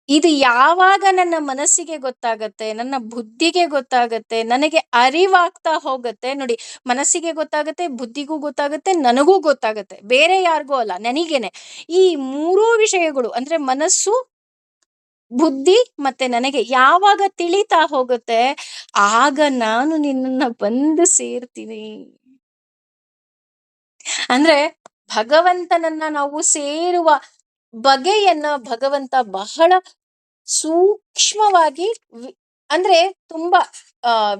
S1: ಇದು ಯಾವಾಗ ನನ್ನ ಮನಸ್ಸಿಗೆ ಗೊತ್ತಾಗತ್ತೆ, ನನ್ನ ಬುದ್ಧಿಗೆ ಗೊತ್ತಾಗತ್ತೆ, ನನಗೆ ಅರಿವಾಗ್ತಾ ಹೋಗುತ್ತೆ ನೋಡಿ. ಮನಸ್ಸಿಗೆ ಗೊತ್ತಾಗತ್ತೆ, ಬುದ್ಧಿಗೂ ಗೊತ್ತಾಗತ್ತೆ, ನನಗೂ ಗೊತ್ತಾಗತ್ತೆ, ಬೇರೆ ಯಾರಿಗೂ ಅಲ್ಲ, ನನಗೇನೆ. ಈ ಮೂರೂ ವಿಷಯಗಳು ಅಂದ್ರೆ ಮನಸ್ಸು, ಬುದ್ಧಿ ಮತ್ತೆ ನನಗೆ ಯಾವಾಗ ತಿಳಿತಾ ಹೋಗುತ್ತೆ, ಆಗ ನಾನು ನಿನ್ನನ್ನ ಬಂದು ಸೇರ್ತೀನಿ. ಅಂದ್ರೆ ಭಗವಂತನನ್ನ ನಾವು ಸೇರುವ ಬಗೆಯನ್ನ ಭಗವಂತ ಬಹಳ ಸೂಕ್ಷ್ಮವಾಗಿ, ಅಂದ್ರೆ ತುಂಬಾ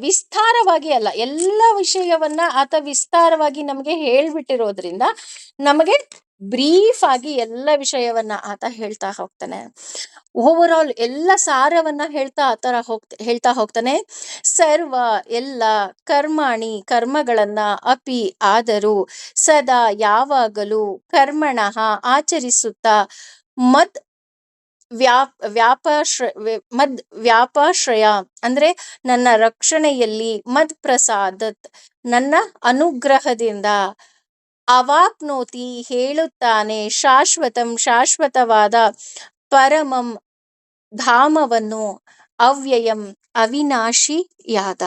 S1: ವಿಸ್ತಾರವಾಗಿ ಅಲ್ಲ, ಎಲ್ಲ ವಿಷಯವನ್ನ ಆತ ವಿಸ್ತಾರವಾಗಿ ನಮಗೆ ಹೇಳ್ಬಿಟ್ಟಿರೋದ್ರಿಂದ ನಮಗೆ ಬ್ರೀಫ್ ಆಗಿ ಎಲ್ಲ ವಿಷಯವನ್ನ ಆತ ಹೇಳ್ತಾ ಹೋಗ್ತಾನೆ. ಓವರ್ ಆಲ್ ಎಲ್ಲ ಸಾರವನ್ನ ಹೇಳ್ತಾ ಹೋಗ್ತಾನೆ. ಸರ್ವ ಎಲ್ಲ ಕರ್ಮಾಣಿ ಕರ್ಮಗಳನ್ನ ಅಪಿ ಆದರೂ ಸದಾ ಯಾವಾಗಲೂ ಕರ್ಮಣಃ ಆಚರಿಸುತ್ತಾ ಮದ್ ಮದ್ ವ್ಯಾಪಾಶ್ರಯ ಅಂದ್ರೆ ನನ್ನ ರಕ್ಷಣೆಯಲ್ಲಿ, ಮದ್ ಪ್ರಸಾದತ್ ನನ್ನ ಅನುಗ್ರಹದಿಂದ, ಅವಾಪ್ನೋತಿ ಹೇಳುತ್ತಾನೆ, ಶಾಶ್ವತವಾದ ಪರಮಂ ಧಾಮವನ್ನು, ಅವ್ಯಯಂ ಅವಿನಾಶಿಯಾದ.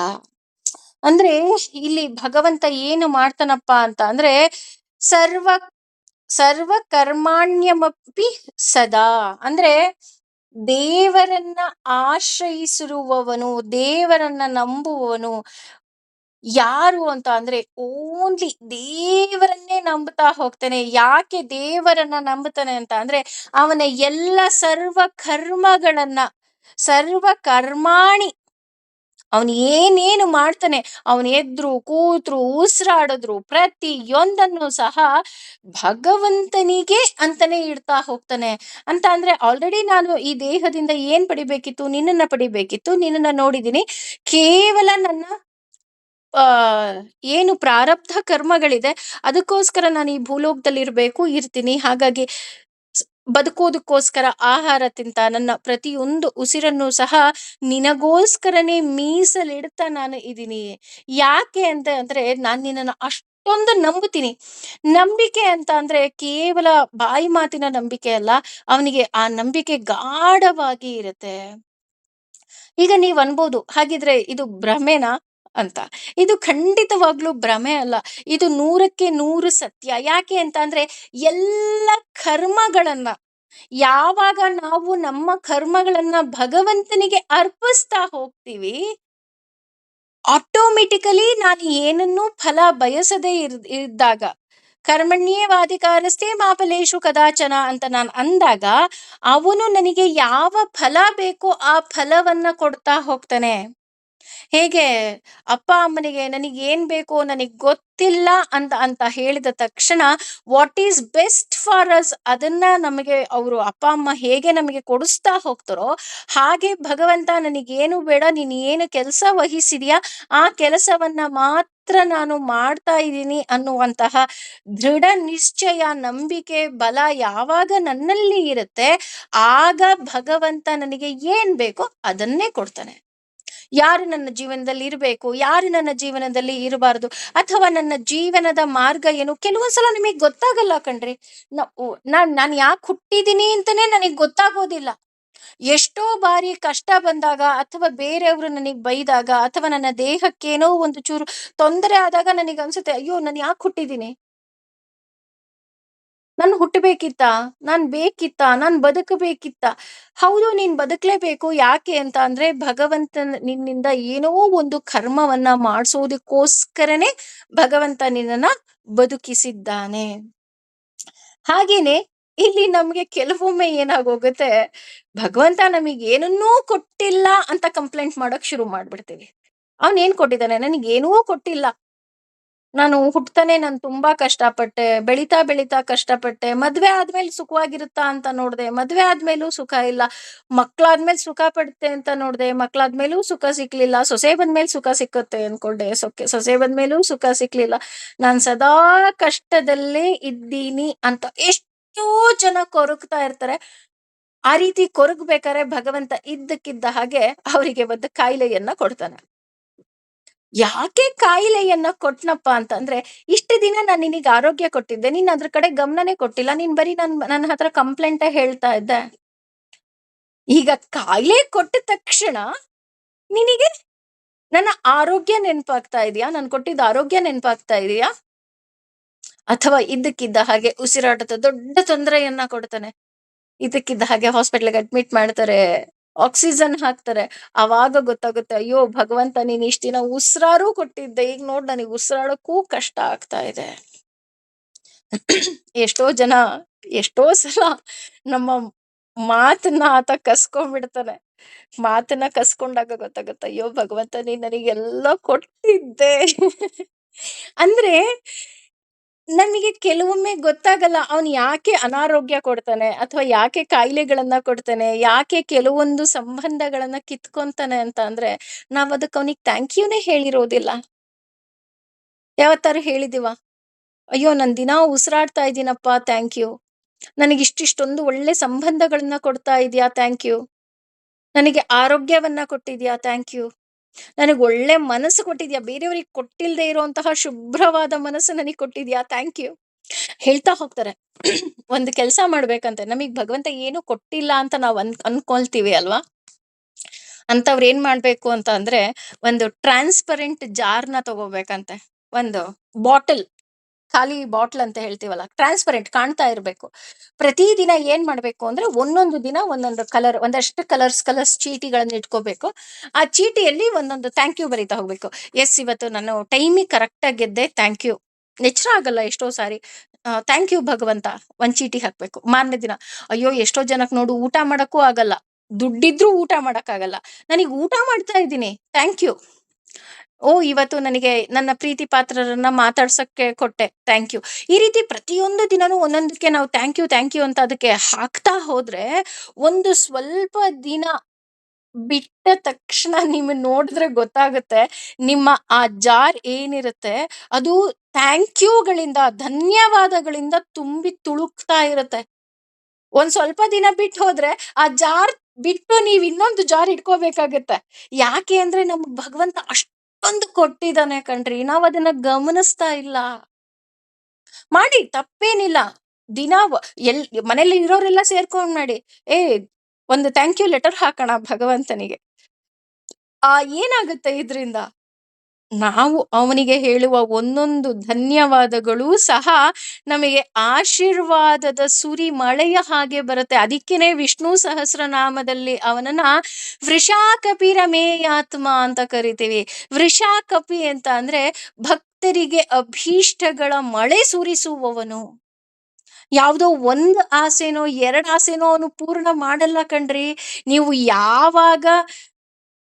S1: ಅಂದ್ರೆ ಇಲ್ಲಿ ಭಗವಂತ ಏನು ಮಾಡ್ತಾನಪ್ಪ ಅಂತ ಅಂದ್ರೆ, ಸರ್ವ ಸರ್ವ ಕರ್ಮಾಣ್ಯಮಪಿ ಸದಾ, ಅಂದ್ರೆ ದೇವರನ್ನ ಆಶ್ರಯಿಸಿರುವವನು, ದೇವರನ್ನ ನಂಬುವವನು ಯಾರು ಅಂತ ಅಂದ್ರೆ, ಓನ್ಲಿ ದೇವರನ್ನೇ ನಂಬುತ್ತಾ ಹೋಗ್ತಾನೆ. ಯಾಕೆ ದೇವರನ್ನ ನಂಬುತ್ತಾನೆ ಅಂತ ಅಂದ್ರೆ, ಅವನ ಎಲ್ಲ ಸರ್ವ ಕರ್ಮಾಣಿ, ಅವನು ಏನೇನು ಮಾಡ್ತಾನೆ, ಅವನು ಎದ್ರು ಕೂತ್ರು ಉಸಿರಾಡಿದ್ರು ಪ್ರತಿಯೊಂದನ್ನು ಸಹ ಭಗವಂತನಿಗೆ ಅಂತಾನೆ ಇಡ್ತಾ ಹೋಗ್ತಾನೆ. ಅಂತ ಅಂದ್ರೆ ಆಲ್ರೆಡಿ ನಾನು ಈ ದೇಹದಿಂದ ಏನ್ ಪಡಿಬೇಕಿತ್ತು, ನಿನ್ನನ್ನ ಪಡಿಬೇಕಿತ್ತು, ನಿನ್ನನ್ನ ನೋಡಿದೀನಿ, ಕೇವಲ ನನ್ನ ಆ ಏನು ಪ್ರಾರಬ್ಧ ಕರ್ಮಗಳಿದೆ ಅದಕ್ಕೋಸ್ಕರ ನಾನು ಈ ಭೂಲೋಕದಲ್ಲಿ ಇರ್ತೀನಿ. ಹಾಗಾಗಿ ಬದುಕೋದಕ್ಕೋಸ್ಕರ ಆಹಾರ ತಿಂತ ನನ್ನ ಪ್ರತಿಯೊಂದು ಉಸಿರನ್ನು ಸಹ ನಿನಗೋಸ್ಕರನೇ ಮೀಸಲಿಡ್ತಾ ನಾನು ಇದೀನಿ. ಯಾಕೆ ಅಂತ ಅಂದ್ರೆ, ನಾನು ನಿನ್ನನ್ನು ಅಷ್ಟೊಂದು ನಂಬುತ್ತೀನಿ. ನಂಬಿಕೆ ಅಂತ ಅಂದ್ರೆ ಕೇವಲ ಬಾಯಿ ಮಾತಿನ ನಂಬಿಕೆ ಅಲ್ಲ, ಅವನಿಗೆ ಆ ನಂಬಿಕೆ ಗಾಢವಾಗಿ ಇರುತ್ತೆ. ಈಗ ನೀವ್ ಅನ್ಬೋದು, ಹಾಗಿದ್ರೆ ಇದು ಭ್ರಮೆನಾ ಅಂತ. ಇದು ಖಂಡಿತವಾಗ್ಲೂ ಭ್ರಮೆ ಅಲ್ಲ, ಇದು 100ಕ್ಕೆ 100 ಸತ್ಯ. ಯಾಕೆ ಅಂತ ಅಂದ್ರೆ, ಎಲ್ಲ ಕರ್ಮಗಳನ್ನ ಯಾವಾಗ ನಾವು ನಮ್ಮ ಕರ್ಮಗಳನ್ನ ಭಗವಂತನಿಗೆ ಅರ್ಪಿಸ್ತಾ ಹೋಗ್ತೀವಿ, ಆಟೋಮೆಟಿಕಲಿ ನಾನು ಏನನ್ನೂ ಫಲ ಬಯಸದೇ ಇದ್ದಾಗ, ಕರ್ಮಣ್ಯೇವಾಧಿಕಾರಸ್ಥೆ ಮಾ ಫಲೇಷು ಕದಾಚನ ಅಂತ ನಾನು ಅಂದಾಗ, ಅವನು ನನಗೆ ಯಾವ ಫಲ ಬೇಕೋ ಆ ಫಲವನ್ನ ಕೊಡ್ತಾ ಹೋಗ್ತಾನೆ. ಹೇಗೆ ಅಪ್ಪ ಅಮ್ಮನಿಗೆ ನನಗೆ ಏನ್ ಬೇಕೋ ನನಗೆ ಗೊತ್ತಿಲ್ಲ ಅಂತ ಅಂತ ಹೇಳಿದ ತಕ್ಷಣ, what is best for us ಅದನ್ನ ನಮಗೆ ಅವರು ಅಪ್ಪ ಅಮ್ಮ ಹೇಗೆ ನಮಗೆ ಕೊಡಿಸ್ತಾ ಹೋಗ್ತಾರೋ, ಹಾಗೆ ಭಗವಂತ ನನಗೇನು ಬೇಡ, ನೀನು ಏನು ಕೆಲಸ ವಹಿಸಿದ್ಯಾ ಆ ಕೆಲಸವನ್ನ ಮಾತ್ರ ನಾನು ಮಾಡ್ತಾ ಇದ್ದೀನಿ ಅನ್ನುವಂತಹ ದೃಢ ನಿಶ್ಚಯ, ನಂಬಿಕೆ, ಬಲ ಯಾವಾಗ ನನ್ನಲ್ಲಿ ಇರುತ್ತೆ, ಆಗ ಭಗವಂತ ನನಗೆ ಏನ್ ಬೇಕೋ ಅದನ್ನೇ ಕೊಡ್ತಾನೆ. ಯಾರು ನನ್ನ ಜೀವನದಲ್ಲಿ ಇರಬೇಕು, ಯಾರು ನನ್ನ ಜೀವನದಲ್ಲಿ ಇರಬಾರದು, ಅಥವಾ ನನ್ನ ಜೀವನದ ಮಾರ್ಗ ಏನು, ಕೆಲವೊಂದ್ಸಲ ನಿಮಗೆ ಗೊತ್ತಾಗಲ್ಲ ಕಣ್ರಿ. ನಾನು ಯಾಕೆ ಹುಟ್ಟಿದೀನಿ ಅಂತಾನೆ ನನಗೆ ಗೊತ್ತಾಗೋದಿಲ್ಲ. ಎಷ್ಟೋ ಬಾರಿ ಕಷ್ಟ ಬಂದಾಗ, ಅಥವಾ ಬೇರೆಯವರು ನನಗೆ ಬೈದಾಗ, ಅಥವಾ ನನ್ನ ದೇಹಕ್ಕೇನೋ ಒಂದು ಚೂರು ತೊಂದರೆ ಆದಾಗ ನನಗೆ ಅನ್ಸುತ್ತೆ, ಅಯ್ಯೋ ನಾನು ಯಾಕೆ ಹುಟ್ಟಿದೀನಿ, ನಾನು ಹುಟ್ಟಬೇಕಿತ್ತ, ನಾನ್ ಬೇಕಿತ್ತ, ನಾನ್ ಬದುಕಬೇಕಿತ್ತ. ಹೌದು, ನೀನ್ ಬದುಕಲೇಬೇಕು. ಯಾಕೆ ಅಂತ ಅಂದ್ರೆ, ಭಗವಂತನ ನಿನ್ನಿಂದ ಏನೋ ಒಂದು ಕರ್ಮವನ್ನ ಮಾಡಿಸೋದಕ್ಕೋಸ್ಕರನೇ ಭಗವಂತ ನಿನ್ನನ್ನ ಬದುಕಿಸಿದ್ದಾನೆ. ಹಾಗೇನೆ ಇಲ್ಲಿ ನಮ್ಗೆ ಕೆಲವೊಮ್ಮೆ ಏನಾಗೋಗುತ್ತೆ, ಭಗವಂತ ನಮಗೆ ಏನನ್ನೂ ಕೊಟ್ಟಿಲ್ಲ ಅಂತ ಕಂಪ್ಲೇಂಟ್ ಮಾಡಕ್ ಶುರು ಮಾಡ್ಬಿಡ್ತೀವಿ. ಅವನ್ ಏನ್ ಕೊಟ್ಟಿದ್ದಾನೆ, ನನಗೆ ಏನೂ ಕೊಟ್ಟಿಲ್ಲ. ನಾನು ತುಂಬಾ ಕಷ್ಟಪಟ್ಟೆ. ಬೆಳೀತಾ, ಬೆಳೀತಾ ಕಷ್ಟಪಟ್ಟೆ. ಮದ್ವೆ ಆದ್ಮೇಲೆ ಸುಖವಾಗಿರುತ್ತಾ ಅಂತ ನೋಡ್ದೆ. ಮದ್ವೆ ಆದ್ಮೇಲೂ ಸುಖ ಇಲ್ಲ. ಮಕ್ಳಾದ್ಮೇಲೆ ಸುಖ ಪಡುತ್ತೆ ಅಂತ ನೋಡ್ದೆ. ಮಕ್ಳಾದ್ಮೇಲೂ ಸುಖ ಸಿಕ್ಲಿಲ್ಲ. ಸೊಸೆ ಬಂದ್ಮೇಲೆ ಸುಖ ಸಿಕ್ಕುತ್ತೆ ಅನ್ಕೊಂಡೆ. ಸೊಸೆ ಬಂದ್ಮೇಲೂ ಸುಖ ಸಿಕ್ಲಿಲ್ಲ. ನಾನ್ ಸದಾ ಕಷ್ಟದಲ್ಲೇ ಇದ್ದೀನಿ ಅಂತ ಎಷ್ಟೋ ಜನ ಕೊರಗ್ತಾ ಇರ್ತಾರೆ. ಆ ರೀತಿ ಕೊರಗ್ಬೇಕಾದ್ರೆ ಭಗವಂತ ಇದ್ದಕ್ಕಿದ್ದ ಹಾಗೆ ಅವರಿಗೆ ಒಂದು ಕಾಯಿಲೆಯನ್ನ ಕೊಡ್ತಾನೆ. ಯಾಕೆ ಕಾಯಿಲೆಯನ್ನ ಕೊಟ್ನಪ್ಪ ಅಂತಂದ್ರೆ, ಇಷ್ಟು ದಿನ ನಾನು ನಿನಗೆ ಆರೋಗ್ಯ ಕೊಟ್ಟಿದ್ದೆ. ನೀನ್ ಅದ್ರ ಕಡೆ ಗಮನನೇ ಕೊಟ್ಟಿಲ್ಲ. ನೀನ್ ಬರೀ ನನ್ನ ಹತ್ರ ಕಂಪ್ಲೇಂಟೇ ಹೇಳ್ತಾ ಇದ್ದೆ. ಈಗ ಕಾಯಿಲೆ ಕೊಟ್ಟ ತಕ್ಷಣ ನಿನಗೆ ನನ್ನ ಆರೋಗ್ಯ ನೆನಪಾಗ್ತಾ ಇದೆಯಾ? ನಾನು ಕೊಟ್ಟಿದ್ದ ಆರೋಗ್ಯ ನೆನಪಾಗ್ತಾ ಇದೆಯಾ? ಅಥವಾ ಇದ್ದಕ್ಕಿದ್ದ ಹಾಗೆ ಉಸಿರಾಟದ ದೊಡ್ಡ ತೊಂದರೆಯನ್ನ ಕೊಡ್ತಾನೆ. ಇದ್ದಕ್ಕಿದ್ದ ಹಾಗೆ ಹಾಸ್ಪಿಟ್ಲ್‌ಗೆ ಅಡ್ಮಿಟ್ ಮಾಡ್ತಾರೆ. ಆಕ್ಸಿಜನ್ ಹಾಕ್ತಾರೆ. ಆವಾಗ ಗೊತ್ತಾಗುತ್ತೆ, ಅಯ್ಯೋ ಭಗವಂತ ನೀನ್ ಇಷ್ಟ್ ದಿನ ಉಸಿರಾರು ಕೊಟ್ಟಿದ್ದೆ. ಈಗ ನೋಡ್ ನನಗೆ ಉಸಿರಾಡಕ್ಕೂ ಕಷ್ಟ ಆಗ್ತಾ ಇದೆ. ಎಷ್ಟೋ ಜನ, ಎಷ್ಟೋ ಸಲ ನಮ್ಮ ಮಾತನ್ನ ಆತ ಕಸ್ಕೊಂಡ್ಬಿಡ್ತಾನೆ. ಮಾತನ್ನ ಕಸ್ಕೊಂಡಾಗ ಗೊತ್ತಾಗುತ್ತೆ, ಅಯ್ಯೋ ಭಗವಂತ ನೀನ್ ನನಗೆಲ್ಲ ಕೊಟ್ಟಿದ್ದೆ. ಅಂದ್ರೆ ನಮಗೆ ಕೆಲವೊಮ್ಮೆ ಗೊತ್ತಾಗಲ್ಲ ಅವನು ಯಾಕೆ ಅನಾರೋಗ್ಯ ಕೊಡ್ತಾನೆ ಅಥವಾ ಯಾಕೆ ಕಾಯಿಲೆಗಳನ್ನ ಕೊಡ್ತಾನೆ, ಯಾಕೆ ಕೆಲವೊಂದು ಸಂಬಂಧಗಳನ್ನ ಕಿತ್ಕೊಂತಾನೆ ಅಂತ ಅಂದ್ರೆ ನಾವ್ ಅದಕ್ಕೆ ಅವನಿಗೆ ಥ್ಯಾಂಕ್ ಯೂನೇ ಹೇಳಿರೋದಿಲ್ಲ. ಯಾವತ್ತಾರು ಹೇಳಿದೀವ? ಅಯ್ಯೋ ನಾನ್ ದಿನಾ ಉಸಿರಾಡ್ತಾ ಇದ್ದೀನಪ್ಪ ಥ್ಯಾಂಕ್ ಯು. ನನಗೆ ಇಷ್ಟಿಷ್ಟೊಂದು ಒಳ್ಳೆ ಸಂಬಂಧಗಳನ್ನ ಕೊಡ್ತಾ ಇದೀಯಾ ಥ್ಯಾಂಕ್ ಯು. ನನಗೆ ಆರೋಗ್ಯವನ್ನ ಕೊಟ್ಟಿದ್ಯಾ ಥ್ಯಾಂಕ್ ಯು. ನನಗೆ ಒಳ್ಳೆ ಮನಸ್ಸು ಕೊಟ್ಟಿದ್ಯಾ, ಬೇರೆಯವ್ರಿಗೆ ಕೊಟ್ಟಿಲ್ದೇ ಇರುವಂತಹ ಶುಭ್ರವಾದ ಮನಸ್ಸು ನನಗೆ ಕೊಟ್ಟಿದ್ಯಾ ಥ್ಯಾಂಕ್ ಯು. ಹೇಳ್ತಾ ಹೋಗ್ತಾರೆ. ಒಂದು ಕೆಲಸ ಮಾಡ್ಬೇಕಂತೆ ನಮಗ್ ಭಗವಂತ ಏನು ಕೊಟ್ಟಿಲ್ಲ ಅಂತ ನಾವ್ ಅನ್ಕೊಳ್ತೀವಿ ಅಲ್ವಾ? ಅಂತವ್ರು ಏನ್ ಮಾಡ್ಬೇಕು ಅಂತ ಅಂದ್ರೆ ಒಂದು ಟ್ರಾನ್ಸ್ಪರೆಂಟ್ ಜಾರ್‌ನ ತಗೋಬೇಕಂತೆ. ಒಂದು ಬಾಟಲ್, ಖಾಲಿ ಬಾಟ್ಲ್ ಅಂತ ಹೇಳ್ತೀವಲ್ಲ, ಟ್ರಾನ್ಸ್ಪರೆಂಟ್ ಕಾಣ್ತಾ ಇರ್ಬೇಕು. ಪ್ರತಿದಿನ ಏನ್ ಮಾಡ್ಬೇಕು ಅಂದ್ರೆ ಒಂದೊಂದು ದಿನ ಒಂದೊಂದು ಕಲರ್, ಒಂದಷ್ಟು ಕಲರ್ಸ್ ಚೀಟಿಗಳನ್ನ ಇಟ್ಕೋಬೇಕು. ಆ ಚೀಟಿಯಲ್ಲಿ ಒಂದೊಂದು ಥ್ಯಾಂಕ್ ಯು ಬರೀತಾ ಹೋಗ್ಬೇಕು. ಎಸ್ ಇವತ್ತು ನಾನು ಟೈಮಿಗೆ ಕರೆಕ್ಟ್ ಆಗಿ ಗೆದ್ದೆ ಥ್ಯಾಂಕ್ ಯು. ಎಚ್ಚರ ಆಗಲ್ಲ ಎಷ್ಟೋ ಸಾರಿ. ಥ್ಯಾಂಕ್ ಯು ಭಗವಂತ ಒಂದ್ ಚೀಟಿ ಹಾಕ್ಬೇಕು. ಮಾರನೇ ದಿನ ಅಯ್ಯೋ ಎಷ್ಟೋ ಜನಕ್ ನೋಡು ಊಟ ಮಾಡಕ್ಕೂ ಆಗಲ್ಲ. ದುಡ್ಡಿದ್ರೂ ಊಟ ಮಾಡಕ್ಕಾಗಲ್ಲ. ನನಗೆ ಊಟ ಮಾಡ್ತಾ ಇದ್ದೀನಿ ಥ್ಯಾಂಕ್ ಯು. ಓ ಇವತ್ತು ನನಗೆ ನನ್ನ ಪ್ರೀತಿ ಪಾತ್ರರನ್ನ ಮಾತಾಡ್ಸಕ್ಕೆ ಕೊಟ್ಟೆ ಥ್ಯಾಂಕ್ ಯು. ಈ ರೀತಿ ಪ್ರತಿಯೊಂದು ದಿನನೂ ಒಂದೊಂದಕ್ಕೆ ನಾವು ಥ್ಯಾಂಕ್ ಯು ಅಂತ ಅದಕ್ಕೆ ಹಾಕ್ತಾ ಹೋದ್ರೆ ಒಂದು ಸ್ವಲ್ಪ ದಿನ ಬಿಟ್ಟ ತಕ್ಷಣ ನಿಮ್ಮನ್ನ ನೋಡಿದ್ರೆ ಗೊತ್ತಾಗುತ್ತೆ, ನಿಮ್ಮ ಆ ಜಾರ್ ಏನಿರುತ್ತೆ ಅದು ಥ್ಯಾಂಕ್ ಯುಗಳಿಂದ, ಧನ್ಯವಾದಗಳಿಂದ ತುಂಬಿ ತುಳುಕ್ತಾ ಇರುತ್ತೆ. ಒಂದ್ ಸ್ವಲ್ಪ ದಿನ ಬಿಟ್ಟು ಹೋದ್ರೆ ಆ ಜಾರ್ ಬಿಟ್ಟು ನೀವ್ ಇನ್ನೊಂದು ಜಾರ್ ಇಟ್ಕೋಬೇಕಾಗತ್ತೆ. ಯಾಕೆ ಅಂದ್ರೆ ನಮ್ಗ್ ಭಗವಂತ ಅಷ್ಟೊಂದು ಕೊಟ್ಟಿದ್ದಾನೆ ಕಣ್ರಿ. ನಾವ್ ಅದನ್ನ ಗಮನಿಸ್ತಾ ಇಲ್ಲ. ಮಾಡಿ ತಪ್ಪೇನಿಲ್ಲ. ದಿನ ಎಲ್ ಮನೇಲಿ ಇರೋರೆಲ್ಲ ಸೇರ್ಕೊಂಡ್ ಮಾಡಿ. ಏ ಒಂದು ಥ್ಯಾಂಕ್ ಯು ಲೆಟರ್ ಹಾಕೋಣ ಭಗವಂತನಿಗೆ. ಆ ಏನಾಗುತ್ತೆ ಇದ್ರಿಂದ? ನಾವು ಅವನಿಗೆ ಹೇಳುವ ಒಂದೊಂದು ಧನ್ಯವಾದಗಳು ಸಹ ನಮಗೆ ಆಶೀರ್ವಾದದ ಸುರಿ ಮಳೆಯ ಹಾಗೆ ಬರುತ್ತೆ. ಅದಕ್ಕೇನೆ ವಿಷ್ಣು ಸಹಸ್ರನಾಮದಲ್ಲಿ ಅವನನ್ನ ವೃಷಾಕಪಿ ರಮೇಯಾತ್ಮ ಅಂತ ಕರಿತೀವಿ. ವೃಷಾಕಪಿ ಅಂತ ಅಂದ್ರೆ ಭಕ್ತರಿಗೆ ಅಭೀಷ್ಟಗಳ ಮಳೆ ಸುರಿಸುವವನು. ಯಾವ್ದೋ ಒಂದ್ ಆಸೆನೋ ಎರಡ್ ಆಸೆನೋ ಅವನು ಪೂರ್ಣ ಮಾಡಲ್ಲ ಕಣ್ರಿ. ನೀವು ಯಾವಾಗ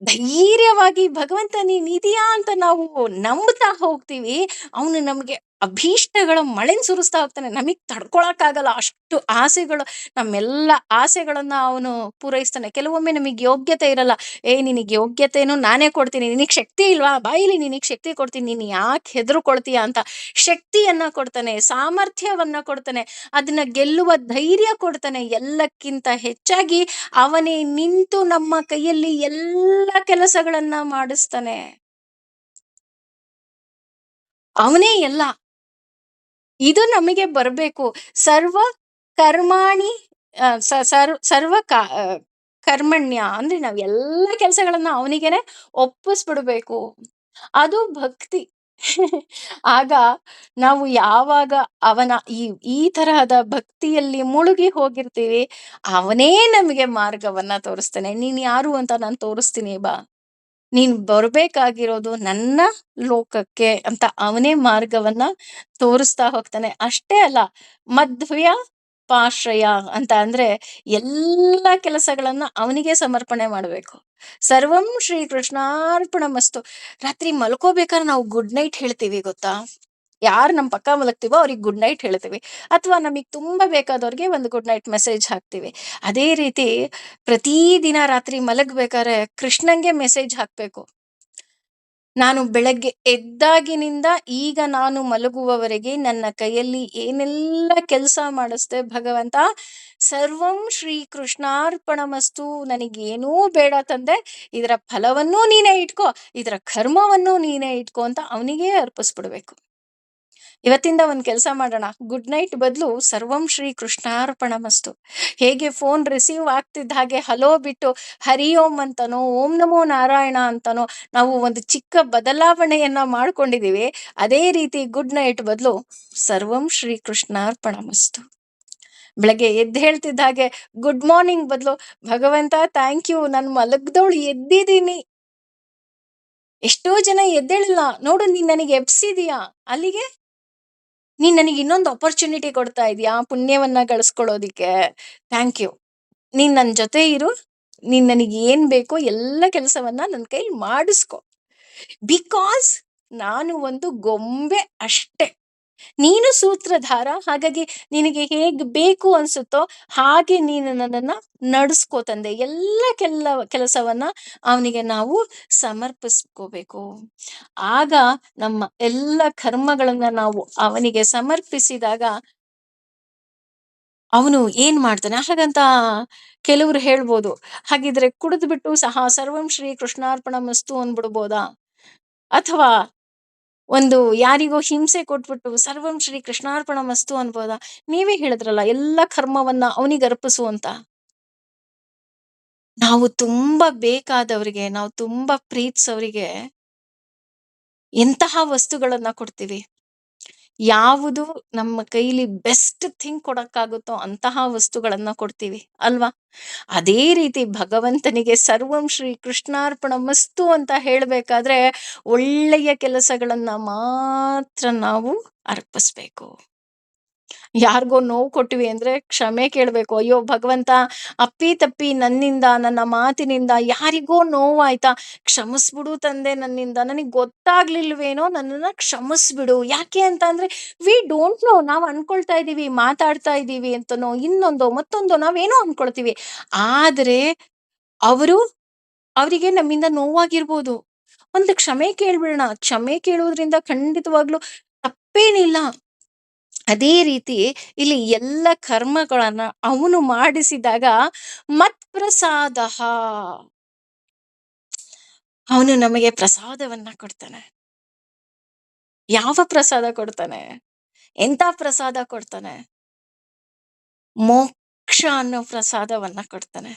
S1: ಧೈರ್ಯವಾಗಿ ಭಗವಂತ ನೀನಿದೀಯಾ ಅಂತ ನಾವು ನಂಬ್ತಾ ಹೋಗ್ತೀವಿ, ಅವನು ನಮ್ಗೆ ಅಭೀಷ್ಟಗಳ ಮಳೆನ್ ಸುರಿಸ್ತಾ ಹೋಗ್ತಾನೆ. ನಮಗ್ ತಡ್ಕೊಳಕ್ಕಾಗಲ್ಲ ಅಷ್ಟು ಆಸೆಗಳು, ನಮ್ಮೆಲ್ಲ ಆಸೆಗಳನ್ನ ಅವನು ಪೂರೈಸ್ತಾನೆ. ಕೆಲವೊಮ್ಮೆ ನಮಗ್ ಯೋಗ್ಯತೆ ಇರಲ್ಲ. ಏ ನಿನಗ್ ಯೋಗ್ಯತೆನೂ ನಾನೇ ಕೊಡ್ತೀನಿ, ನಿನಗ್ ಶಕ್ತಿ ಇಲ್ವಾ ಬಾಯಿಲಿ ನಿನಗ್ ಶಕ್ತಿ ಕೊಡ್ತೀನಿ, ನೀನ್ ಯಾಕೆ ಹೆದರ್ಕೊಳ್ತೀಯ ಅಂತ ಶಕ್ತಿಯನ್ನ ಕೊಡ್ತಾನೆ, ಸಾಮರ್ಥ್ಯವನ್ನ ಕೊಡ್ತಾನೆ, ಅದನ್ನ ಗೆಲ್ಲುವ ಧೈರ್ಯ ಕೊಡ್ತಾನೆ. ಎಲ್ಲಕ್ಕಿಂತ ಹೆಚ್ಚಾಗಿ ಅವನೇ ನಿಂತು ನಮ್ಮ ಕೈಯಲ್ಲಿ ಎಲ್ಲ ಕೆಲಸಗಳನ್ನ ಮಾಡಿಸ್ತಾನೆ. ಅವನೇ ಎಲ್ಲ. ಇದು ನಮಗೆ ಬರ್ಬೇಕು. ಸರ್ವ ಕರ್ಮಾಣಿ ಸರ್ವ ಕರ್ಮಣ್ಯ ಅಂದ್ರೆ ನಾವ್ ಎಲ್ಲ ಕೆಲಸಗಳನ್ನ ಅವನಿಗೆನೆ ಒಪ್ಪಿಸ್ಬಿಡ್ಬೇಕು. ಅದು ಭಕ್ತಿ. ಆಗ ನಾವು ಯಾವಾಗ ಅವನ ಈ ತರಹದ ಭಕ್ತಿಯಲ್ಲಿ ಮುಳುಗಿ ಹೋಗಿರ್ತೀವಿ, ಅವನೇ ನಮಗೆ ಮಾರ್ಗವನ್ನ ತೋರಿಸ್ತಾನೆ. ನೀನ್ ಯಾರು ಅಂತ ನಾನು ತೋರಿಸ್ತೀನಿ ಬಾ. ನೀನ್ ಬರ್ಬೇಕಾಗಿರೋದು ನನ್ನ ಲೋಕಕ್ಕೆ ಅಂತ ಅವನೇ ಮಾರ್ಗವನ್ನ ತೋರಿಸ್ತಾ ಹೋಗ್ತಾನೆ. ಅಷ್ಟೇ ಅಲ್ಲ, ಮಧ್ವ್ಯ ಪಾಶ್ರಯ ಅಂತ ಅಂದ್ರೆ ಎಲ್ಲ ಕೆಲಸಗಳನ್ನ ಅವನಿಗೆ ಸಮರ್ಪಣೆ ಮಾಡ್ಬೇಕು. ಸರ್ವಂ ಶ್ರೀ ಕೃಷ್ಣಾರ್ಪಣಮಸ್ತು. ರಾತ್ರಿ ಮಲ್ಕೋಬೇಕಾದ್ರೆ ನಾವು ಗುಡ್ ನೈಟ್ ಹೇಳ್ತೀವಿ ಗೊತ್ತಾ? ಯಾರು ನಮ್ಮ ಪಕ್ಕ ಮಲಗ್ತೀವೋ ಅವ್ರಿಗೆ ಗುಡ್ ನೈಟ್ ಹೇಳ್ತೀವಿ. ಅಥವಾ ನಮಗೆ ತುಂಬ ಬೇಕಾದವ್ರಿಗೆ ಒಂದು ಗುಡ್ ನೈಟ್ ಮೆಸೇಜ್ ಹಾಕ್ತೀವಿ. ಅದೇ ರೀತಿ ಪ್ರತಿದಿನ ರಾತ್ರಿ ಮಲಗಬೇಕಾದ್ರೆ ಕೃಷ್ಣಂಗೆ ಮೆಸೇಜ್ ಹಾಕಬೇಕು. ನಾನು ಬೆಳಗ್ಗೆ ಎದ್ದಾಗಿನಿಂದ ಈಗ ನಾನು ಮಲಗುವವರೆಗೆ ನನ್ನ ಕೈಯಲ್ಲಿ ಏನೆಲ್ಲ ಕೆಲಸ ಮಾಡಿಸ್ದೆ ಭಗವಂತ, ಸರ್ವಂ ಶ್ರೀ ಕೃಷ್ಣಾರ್ಪಣಮಸ್ತು, ನನಗೇನೂ ಬೇಡ ತಂದೆ, ಇದರ ಫಲವನ್ನೂ ನೀನೇ ಇಟ್ಕೋ, ಇದರ ಕರ್ಮವನ್ನೂ ನೀನೇ ಇಟ್ಕೋ ಅಂತ ಅವನಿಗೇ ಅರ್ಪಿಸ್ಬಿಡ್ಬೇಕು. ಇವತ್ತಿಂದ ಒಂದು ಕೆಲಸ ಮಾಡೋಣ, ಗುಡ್ ನೈಟ್ ಬದಲು ಸರ್ವಂ ಶ್ರೀ ಕೃಷ್ಣಾರ್ಪಣಮಸ್ತು. ಹೇಗೆ ಫೋನ್ ರಿಸೀವ್ ಆಗ್ತಿದ್ದ ಹಾಗೆ ಹಲೋ ಬಿಟ್ಟು ಹರಿ ಓಂ ಅಂತನೋ ಓಂ ನಮೋ ನಾರಾಯಣ ಅಂತನೋ ನಾವು ಒಂದು ಚಿಕ್ಕ ಬದಲಾವಣೆಯನ್ನ ಮಾಡ್ಕೊಂಡಿದೀವಿ, ಅದೇ ರೀತಿ ಗುಡ್ ನೈಟ್ ಬದಲು ಸರ್ವಂ ಶ್ರೀ ಕೃಷ್ಣಾರ್ಪಣಮಸ್ತು. ಬೆಳಗ್ಗೆ ಎದ್ದು ಹೇಳ್ತಿದ್ದ ಹಾಗೆ ಗುಡ್ ಮಾರ್ನಿಂಗ್ ಬದಲು ಭಗವಂತ ಥ್ಯಾಂಕ್ ಯು, ನಾನು ಮಲಗ್ದವಳು ಎದ್ದಿದ್ದೀನಿ. ಎಷ್ಟೋ ಜನ ಎದ್ದೇಳಿಲ್ಲ, ನೋಡು ನೀನ್ ನನಗೆ ಎಬ್ಸಿದೀಯಾ, ಅಲ್ಲಿಗೆ ನೀನ್ ನನಗೆ ಇನ್ನೊಂದು ಅಪರ್ಚುನಿಟಿ ಕೊಡ್ತಾ ಇದೀಯಾ ಪುಣ್ಯವನ್ನ ಗಳಿಸ್ಕೊಳ್ಳೋದಿಕ್ಕೆ, ಥ್ಯಾಂಕ್ ಯು. ನೀನ್ ನನ್ನ ಜೊತೆ ಇರು, ನೀನ್ ನನಗೆ ಏನ್ ಬೇಕೋ ಎಲ್ಲ ಕೆಲಸವನ್ನ ನನ್ನ ಕೈಲಿ ಮಾಡಿಸ್ಕೊ. ಬಿಕಾಸ್ ನಾನು ಒಂದು ಗೊಂಬೆ ಅಷ್ಟೇ, ನೀನು ಸೂತ್ರಧಾರ. ಹಾಗಾಗಿ ನಿನಗೆ ಹೇಗ್ ಬೇಕು ಅನ್ಸುತ್ತೋ ಹಾಗೆ ನೀನು ನನ್ನನ್ನ ನಡೆಸ್ಕೋ ತಂದೆ. ಎಲ್ಲ ಕೆಲಸವನ್ನ ಅವನಿಗೆ ನಾವು ಸಮರ್ಪಿಸ್ಕೋಬೇಕು. ಆಗ ನಮ್ಮ ಎಲ್ಲ ಕರ್ಮಗಳನ್ನ ನಾವು ಅವನಿಗೆ ಸಮರ್ಪಿಸಿದಾಗ ಅವನು ಏನ್ ಮಾಡ್ತಾನೆ. ಹಾಗಂತ ಕೆಲವರು ಹೇಳ್ಬೋದು, ಹಾಗಿದ್ರೆ ಕುಡಿದು ಬಿಟ್ಟು ಸಹ ಸರ್ವಂ ಶ್ರೀ ಕೃಷ್ಣಾರ್ಪಣಮಸ್ತು ಅಂದ್ಬಿಡ್ಬೋದಾ? ಅಥವಾ ಒಂದು ಯಾರಿಗೋ ಹಿಂಸೆ ಕೊಟ್ಬಿಟ್ಟು ಸರ್ವಂ ಶ್ರೀ ಕೃಷ್ಣಾರ್ಪಣಮಸ್ತು ಅನ್ಬೋದಾ? ನೀವೇ ಹೇಳಿದ್ರಲ್ಲ ಎಲ್ಲ ಕರ್ಮವನ್ನ ಅವನಿಗೆ ಅರ್ಪಿಸು ಅಂತ. ನಾವು ತುಂಬಾ ಬೇಕಾದವರಿಗೆ, ನಾವು ತುಂಬಾ ಪ್ರೀತಿಸೋರಿಗೆ ಎಂತಹ ವಸ್ತುಗಳನ್ನ ಕೊಡ್ತೀವಿ? ಯಾವುದು ನಮ್ಮ ಕೈಲಿ ಬೆಸ್ಟ್ ಥಿಂಗ್ ಕೊಡಕ್ಕಾಗುತ್ತೋ ಅಂತಹ ವಸ್ತುಗಳನ್ನ ಕೊಡ್ತೀವಿ ಅಲ್ವಾ? ಅದೇ ರೀತಿ ಭಗವಂತನಿಗೆ ಸರ್ವಂ ಶ್ರೀ ಕೃಷ್ಣಾರ್ಪಣಮಸ್ತು ಅಂತ ಹೇಳ್ಬೇಕಾದ್ರೆ ಒಳ್ಳೆಯ ಕೆಲಸಗಳನ್ನ ಮಾತ್ರ ನಾವು ಅರ್ಪಿಸ್ಬೇಕು. ಯಾರಿಗೋ ನೋವು ಕೊಟ್ಟಿವಿ ಅಂದ್ರೆ ಕ್ಷಮೆ ಕೇಳ್ಬೇಕು. ಅಯ್ಯೋ ಭಗವಂತ, ಅಪ್ಪಿ ತಪ್ಪಿ ನನ್ನಿಂದ, ನನ್ನ ಮಾತಿನಿಂದ ಯಾರಿಗೋ ನೋವಾಯ್ತಾ, ಕ್ಷಮಿಸ್ಬಿಡು ತಂದೆ, ನನ್ನಿಂದ ನನಗೆ ಗೊತ್ತಾಗ್ಲಿಲ್ವೇನೋ, ನನ್ನನ್ನ ಕ್ಷಮಿಸ್ಬಿಡು. ಯಾಕೆ ಅಂತ ಅಂದ್ರೆ ವಿ ಡೋಂಟ್ ನೋ, ನಾವು ಅನ್ಕೊಳ್ತಾ ಇದೀವಿ ಮಾತಾಡ್ತಾ ಇದ್ದೀವಿ ಅಂತನೋ ಇನ್ನೊಂದೋ ಮತ್ತೊಂದೋ ನಾವೇನೋ ಅನ್ಕೊಳ್ತೀವಿ. ಆದ್ರೆ ಅವರಿಗೆ ನಮ್ಮಿಂದ ನೋವಾಗಿರ್ಬೋದು. ಒಂದು ಕ್ಷಮೆ ಕೇಳ್ಬಿಡೋಣ. ಕ್ಷಮೆ ಕೇಳೋದ್ರಿಂದ ಖಂಡಿತವಾಗ್ಲೂ ತಪ್ಪೇನಿಲ್ಲ. ಅದೇ ರೀತಿ ಇಲ್ಲಿ ಎಲ್ಲ ಕರ್ಮಗಳನ್ನ ಅವನು ಮಾಡಿಸಿದಾಗ ಮತ್ ಪ್ರಸಾದ, ಅವನು ನಮಗೆ ಪ್ರಸಾದವನ್ನ ಕೊಡ್ತಾನೆ. ಯಾವ ಪ್ರಸಾದ ಕೊಡ್ತಾನೆ? ಎಂತ ಪ್ರಸಾದ ಕೊಡ್ತಾನೆ? ಮೋಕ್ಷ ಅನ್ನೋ ಪ್ರಸಾದವನ್ನ ಕೊಡ್ತಾನೆ.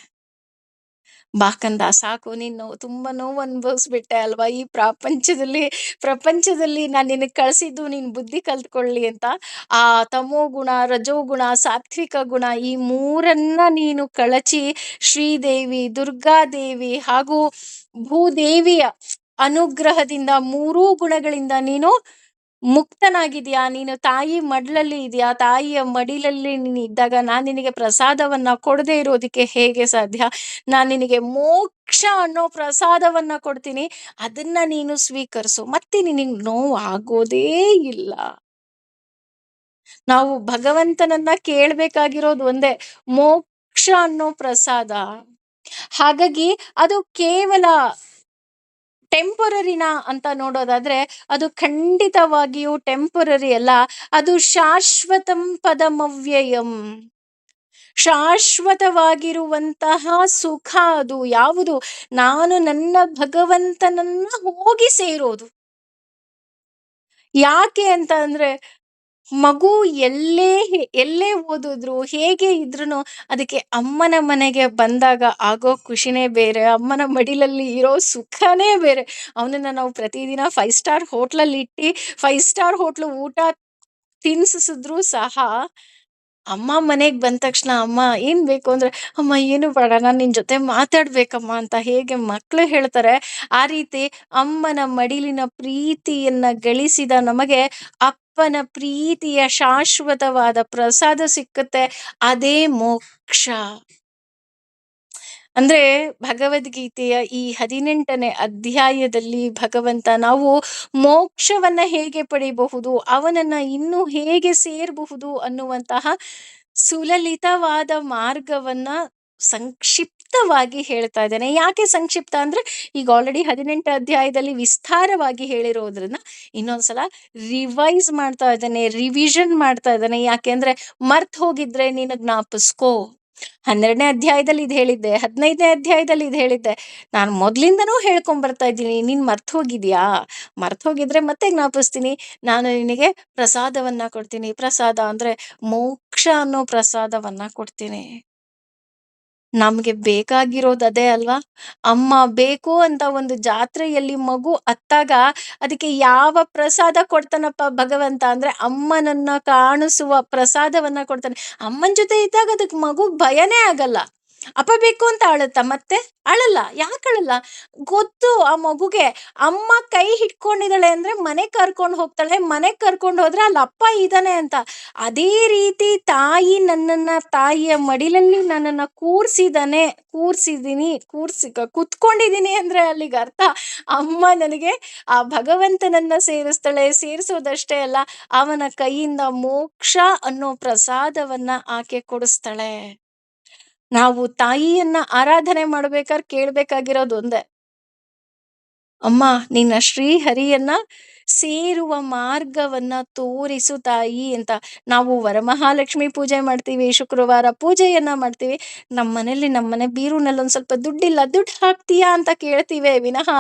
S1: ಬಾಕಂದ ಸಾಕು, ನೀನು ತುಂಬಾ ನೋವು ಅನುಭವಿಸ್ಬಿಟ್ಟೆ ಅಲ್ವಾ ಈ ಪ್ರಪಂಚದಲ್ಲಿ ನಾನು ನಿನಗೆ ಕಳ್ಸಿದ್ದು ನೀನ್ ಬುದ್ಧಿ ಕಲ್ತ್ಕೊಳ್ಳಿ ಅಂತ. ಆ ತಮೋ ಗುಣ, ರಜೋಗುಣ, ಸಾತ್ವಿಕ ಗುಣ ಈ ಮೂರನ್ನ ನೀನು ಕಳಚಿ ಶ್ರೀದೇವಿ, ದುರ್ಗಾದೇವಿ ಹಾಗೂ ಭೂದೇವಿಯ ಅನುಗ್ರಹದಿಂದ ಮೂರೂ ಗುಣಗಳಿಂದ ನೀನು ಮುಕ್ತನಾಗಿದ್ಯಾ. ನೀನು ತಾಯಿ ಮಡ್ಲಲ್ಲಿ ಇದೆಯಾ, ತಾಯಿಯ ಮಡಿಲಲ್ಲಿ ನೀನು ಇದ್ದಾಗ ನಾನು ನಿನಗೆ ಪ್ರಸಾದವನ್ನ ಕೊಡದೇ ಇರೋದಕ್ಕೆ ಹೇಗೆ ಸಾಧ್ಯ? ನಾನು ನಿನಗೆ ಮೋಕ್ಷ ಅನ್ನೋ ಪ್ರಸಾದವನ್ನ ಕೊಡ್ತೀನಿ, ಅದನ್ನ ನೀನು ಸ್ವೀಕರಿಸು, ಮತ್ತೆ ನಿನಗೆ ನೋವು ಆಗೋದೇ ಇಲ್ಲ. ನಾವು ಭಗವಂತನನ್ನ ಕೇಳ್ಬೇಕಾಗಿರೋದು ಒಂದೇ, ಮೋಕ್ಷ ಅನ್ನೋ ಪ್ರಸಾದ. ಹಾಗಾಗಿ ಅದು ಕೇವಲ ಟೆಂಪರರಿನಾ ಅಂತ ನೋಡೋದಾದ್ರೆ ಅದು ಖಂಡಿತವಾಗಿಯೂ ಟೆಂಪರರಿ ಅಲ್ಲ. ಅದು ಶಾಶ್ವತಂ ಪದಮವ್ಯಯಂ, ಶಾಶ್ವತವಾಗಿರುವಂತಹ ಸುಖ ಅದು. ಯಾವುದು? ನಾನು ನನ್ನ ಭಗವಂತನನ್ನ ಹೋಗಿ ಸೇರೋದು. ಯಾಕೆ ಅಂತ ಅಂದ್ರೆ ಮಗು ಎಲ್ಲೇ ಓದಿದ್ರು ಹೇಗೆ ಇದ್ರು ಅದಕ್ಕೆ ಅಮ್ಮನ ಮನೆಗೆ ಬಂದಾಗ ಆಗೋ ಖುಷಿನೇ ಬೇರೆ, ಅಮ್ಮನ ಮಡಿಲಲ್ಲಿ ಇರೋ ಸುಖನೇ ಬೇರೆ. ಅವನನ್ನ ನಾವು ಪ್ರತಿದಿನ 5 ಸ್ಟಾರ್ ಹೋಟ್ಲಲ್ಲಿ ಇಟ್ಟು 5 ಸ್ಟಾರ್ ಹೋಟ್ಲು ಊಟ ತಿನ್ಸಿಸಿದ್ರು ಸಹ ಅಮ್ಮ ಮನೆಗೆ ಬಂದ ತಕ್ಷಣ ಅಮ್ಮ ಏನ್ ಬೇಕು ಅಂದ್ರೆ ಅಮ್ಮ ಏನು ಬೇಡ, ನಾನು ನಿನ್ ಜೊತೆ ಮಾತಾಡ್ಬೇಕಮ್ಮ ಅಂತ ಹೇಗೆ ಮಕ್ಕಳು ಹೇಳ್ತಾರೆ, ಆ ರೀತಿ ಅಮ್ಮನ ಮಡಿಲಿನ ಪ್ರೀತಿಯನ್ನ ಗಳಿಸಿದ ನಮಗೆ ಅಪ್ಪನ ಪ್ರೀತಿಯ ಶಾಶ್ವತವಾದ ಪ್ರಸಾದ ಸಿಕ್ಕುತ್ತೆ. ಅದೇ ಮೋಕ್ಷ. ಅಂದ್ರೆ ಭಗವದ್ಗೀತೆಯ ಈ 18ನೇ ಅಧ್ಯಾಯದಲ್ಲಿ ಭಗವಂತ ನಾವು ಮೋಕ್ಷವನ್ನ ಹೇಗೆ ಪಡೆಯಬಹುದು, ಅವನನ್ನ ಇನ್ನೂ ಹೇಗೆ ಸೇರಬಹುದು ಅನ್ನುವಂತಹ ಸುಲಲಿತವಾದ ಮಾರ್ಗವನ್ನ ಸಂಕ್ಷಿಪ್ತವಾಗಿ ಹೇಳ್ತಾ ಇದ್ದಾನೆ. ಯಾಕೆ ಸಂಕ್ಷಿಪ್ತ ಅಂದ್ರೆ, ಈಗ ಆಲ್ರೆಡಿ 18 ಅಧ್ಯಾಯದಲ್ಲಿ ವಿಸ್ತಾರವಾಗಿ ಹೇಳಿರೋದ್ರಿಂದ ಇನ್ನೊಂದ್ಸಲ ರಿವೈಸ್ ಮಾಡ್ತಾ ಇದ್ದಾನೆ, ರಿವಿಷನ್ ಮಾಡ್ತಾ ಇದ್ದಾನೆ. ಯಾಕೆಂದ್ರೆ ಮರ್ತ್ ಹೋಗಿದ್ರೆ ನೀನು ಜ್ಞಾಪಿಸ್ಕೋ. 12ನೇ ಅಧ್ಯಾಯದಲ್ಲಿ ಇದು ಹೇಳಿದ್ದೆ, 15ನೇ ಅಧ್ಯಾಯದಲ್ಲಿ ಇದು ಹೇಳಿದ್ದೆ, ನಾನು ಮೊದ್ಲಿಂದನೂ ಹೇಳ್ಕೊಂಡ್ ಬರ್ತಾ ಇದ್ದೀನಿ, ನೀನ್ ಮರ್ತ್ ಹೋಗಿದ್ಯಾ? ಮರ್ತ್ ಹೋಗಿದ್ರೆ ಮತ್ತೆ ಜ್ಞಾಪಿಸ್ತೀನಿ. ನಾನು ನಿನಗೆ ಪ್ರಸಾದವನ್ನ ಕೊಡ್ತೀನಿ. ಪ್ರಸಾದ ಅಂದ್ರೆ ಮೋಕ್ಷ ಅನ್ನೋ ಪ್ರಸಾದವನ್ನ ಕೊಡ್ತೀನಿ. ನಮ್ಗೆ ಬೇಕಾಗಿರೋದು ಅದೇ ಅಲ್ವಾ? ಅಮ್ಮ ಬೇಕು ಅಂತ ಒಂದು ಜಾತ್ರೆಯಲ್ಲಿ ಮಗು ಅತ್ತಾಗ ಅದಕ್ಕೆ ಯಾವ ಪ್ರಸಾದ ಕೊಡ್ತಾನಪ್ಪ ಭಗವಂತ ಅಂದ್ರೆ, ಅಮ್ಮನನ್ನ ಕಾಣಿಸುವ ಪ್ರಸಾದವನ್ನ ಕೊಡ್ತಾನೆ. ಅಮ್ಮನ ಜೊತೆ ಇದ್ದಾಗ ಅದಕ್ಕೆ ಮಗು ಭಯನೇ ಆಗಲ್ಲ. ಅಪ್ಪ ಬೇಕು ಅಂತ ಅಳುತ್ತಾ ಮತ್ತೆ? ಅಳಲ್ಲ. ಯಾಕೆ ಅಳಲ್ಲ? ಗೊತ್ತು ಆ ಮಗುಗೆ, ಅಮ್ಮ ಕೈ ಹಿಡ್ಕೊಂಡಿದ್ದಾಳೆ ಅಂದ್ರೆ ಮನೆಗ್ ಕರ್ಕೊಂಡು ಹೋಗ್ತಾಳೆ, ಮನೆಗ್ ಕರ್ಕೊಂಡು ಹೋದ್ರೆ ಅಲ್ಲಿ ಅಪ್ಪ ಇದ್ದಾನೆ ಅಂತ. ಅದೇ ರೀತಿ ತಾಯಿ ನನ್ನನ್ನ ತಾಯಿಯ ಮಡಿಲಲ್ಲಿ ನನ್ನನ್ನ ಕುತ್ಕೊಂಡಿದೀನಿ ಅಂದ್ರೆ ಅಲ್ಲಿಗೆ ಅರ್ಥ, ಅಮ್ಮ ನನಗೆ ಆ ಭಗವಂತನನ್ನ ಸೇರಿಸ್ತಾಳೆ. ಸೇರಿಸೋದಷ್ಟೇ ಅಲ್ಲ, ಅವನ ಕೈಯಿಂದ ಮೋಕ್ಷ ಅನ್ನೋ ಪ್ರಸಾದವನ್ನ ಆಕೆ ಕೊಡಿಸ್ತಾಳೆ. ನಾವು ತಾಯಿಯನ್ನ ಆರಾಧನೆ ಮಾಡ್ಬೇಕಾದ್ರೆ ಕೇಳ್ಬೇಕಾಗಿರೋದು ಒಂದೇ, ಅಮ್ಮ ನಿನ್ನ ಶ್ರೀಹರಿಯನ್ನ ಸೇರುವ ಮಾರ್ಗವನ್ನ ತೋರಿಸು ತಾಯಿ ಅಂತ. ನಾವು ವರಮಹಾಲಕ್ಷ್ಮಿ ಪೂಜೆ ಮಾಡ್ತೀವಿ, ಶುಕ್ರವಾರ ಪೂಜೆಯನ್ನ ಮಾಡ್ತೀವಿ. ನಮ್ಮನೆ ಬೀರುನಲ್ಲಿ ಒಂದ್ ಸ್ವಲ್ಪ ದುಡ್ಡಿಲ್ಲ, ದುಡ್ಡು ಹಾಕ್ತೀಯಾ ಅಂತ ಕೇಳ್ತೀವಿ ವಿನಃ,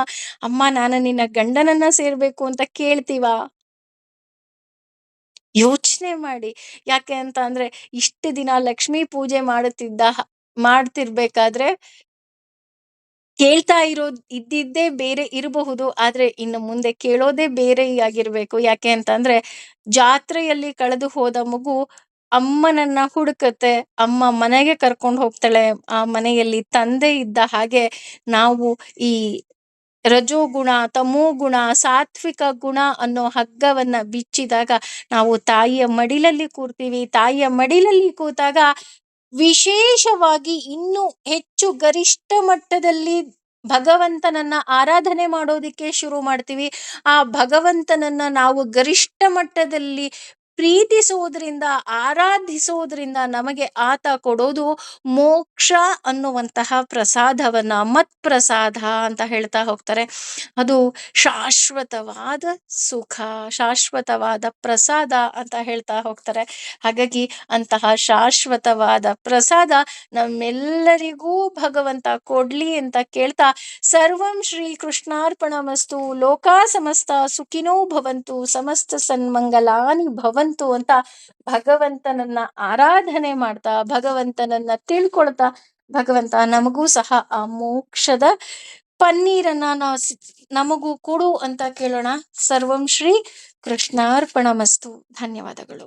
S1: ಅಮ್ಮ ನಾನು ನಿನ್ನ ಗಂಡನನ್ನ ಸೇರ್ಬೇಕು ಅಂತ ಕೇಳ್ತೀವ? ಯೋಚನೆ ಮಾಡಿ. ಯಾಕೆ ಅಂತ ಅಂದ್ರೆ, ಇಷ್ಟು ದಿನ ಲಕ್ಷ್ಮೀ ಪೂಜೆ ಮಾಡ್ತಿರ್ಬೇಕಾದ್ರೆ ಕೇಳ್ತಾ ಇರೋದ್ ಇದ್ದಿದ್ದೇ ಬೇರೆ ಇರಬಹುದು. ಆದ್ರೆ ಇನ್ನು ಮುಂದೆ ಕೇಳೋದೇ ಬೇರೆ ಆಗಿರ್ಬೇಕು. ಯಾಕೆ ಅಂತ ಅಂದ್ರೆ, ಜಾತ್ರೆಯಲ್ಲಿ ಕಳೆದು ಹೋದ ಮಗು ಅಮ್ಮನನ್ನ ಹುಡುಕತ್ತೆ. ಅಮ್ಮ ಮನೆಗೆ ಕರ್ಕೊಂಡು ಹೋಗ್ತಾಳೆ. ಆ ಮನೆಯಲ್ಲಿ ತಂದೆ ಇದ್ದ ಹಾಗೆ ನಾವು ಈ ರಜೋಗುಣ, ತಮೋಗುಣ, ಸಾತ್ವಿಕ ಗುಣ ಅನ್ನೋ ಹಗ್ಗವನ್ನ ಬಿಚ್ಚಿದಾಗ ನಾವು ತಾಯಿಯ ಮಡಿಲಲ್ಲಿ ಕೂರ್ತೀವಿ. ತಾಯಿಯ ಮಡಿಲಲ್ಲಿ ಕೂತಾಗ ವಿಶೇಷವಾಗಿ ಇನ್ನೂ ಹೆಚ್ಚು ಗರಿಷ್ಠ ಮಟ್ಟದಲ್ಲಿ ಭಗವಂತನನ್ನ ಆರಾಧನೆ ಮಾಡೋದಿಕ್ಕೆ ಶುರು ಮಾಡ್ತೀವಿ. ಆ ಭಗವಂತನನ್ನ ನಾವು ಗರಿಷ್ಠ ಮಟ್ಟದಲ್ಲಿ ಪ್ರೀತಿಸೋದ್ರಿಂದ, ಆರಾಧಿಸೋದ್ರಿಂದ ನಮಗೆ ಆತ ಕೊಡೋದು ಮೋಕ್ಷ ಅನ್ನುವಂತಹ ಪ್ರಸಾದವನ್ನ, ಮತ್ ಪ್ರಸಾದ ಅಂತ ಹೇಳ್ತಾ ಹೋಗ್ತಾರೆ. ಅದು ಶಾಶ್ವತವಾದ ಸುಖ, ಶಾಶ್ವತವಾದ ಪ್ರಸಾದ ಅಂತ ಹೇಳ್ತಾ ಹೋಗ್ತಾರೆ. ಹಾಗಾಗಿ ಅಂತಹ ಶಾಶ್ವತವಾದ ಪ್ರಸಾದ ನಮ್ಮೆಲ್ಲರಿಗೂ ಭಗವಂತ ಕೊಡ್ಲಿ ಅಂತ ಕೇಳ್ತಾ, ಸರ್ವಂ ಶ್ರೀ ಕೃಷ್ಣಾರ್ಪಣಮಸ್ತು. ಲೋಕಾ ಸಮಸ್ತ ಸುಖಿನೋ ಭವಂತು, ಸಮಸ್ತ ಸನ್ಮಂಗಲಾನಿ ಭವಂತು ಅಂತ ಭಗವಂತನನ್ನ ಆರಾಧನೆ ಮಾಡ್ತಾ, ಭಗವಂತನನ್ನ ತಿಳ್ಕೊಳ್ತಾ, ಭಗವಂತ ನಮಗೂ ಸಹ ಆ ಮೋಕ್ಷದ ಪನ್ನೀರನ್ನ ನಮಗೂ ಕೊಡು ಅಂತ ಕೇಳೋಣ. ಸರ್ವಂ ಶ್ರೀ ಕೃಷ್ಣಾರ್ಪಣಮಸ್ತು. ಧನ್ಯವಾದಗಳು.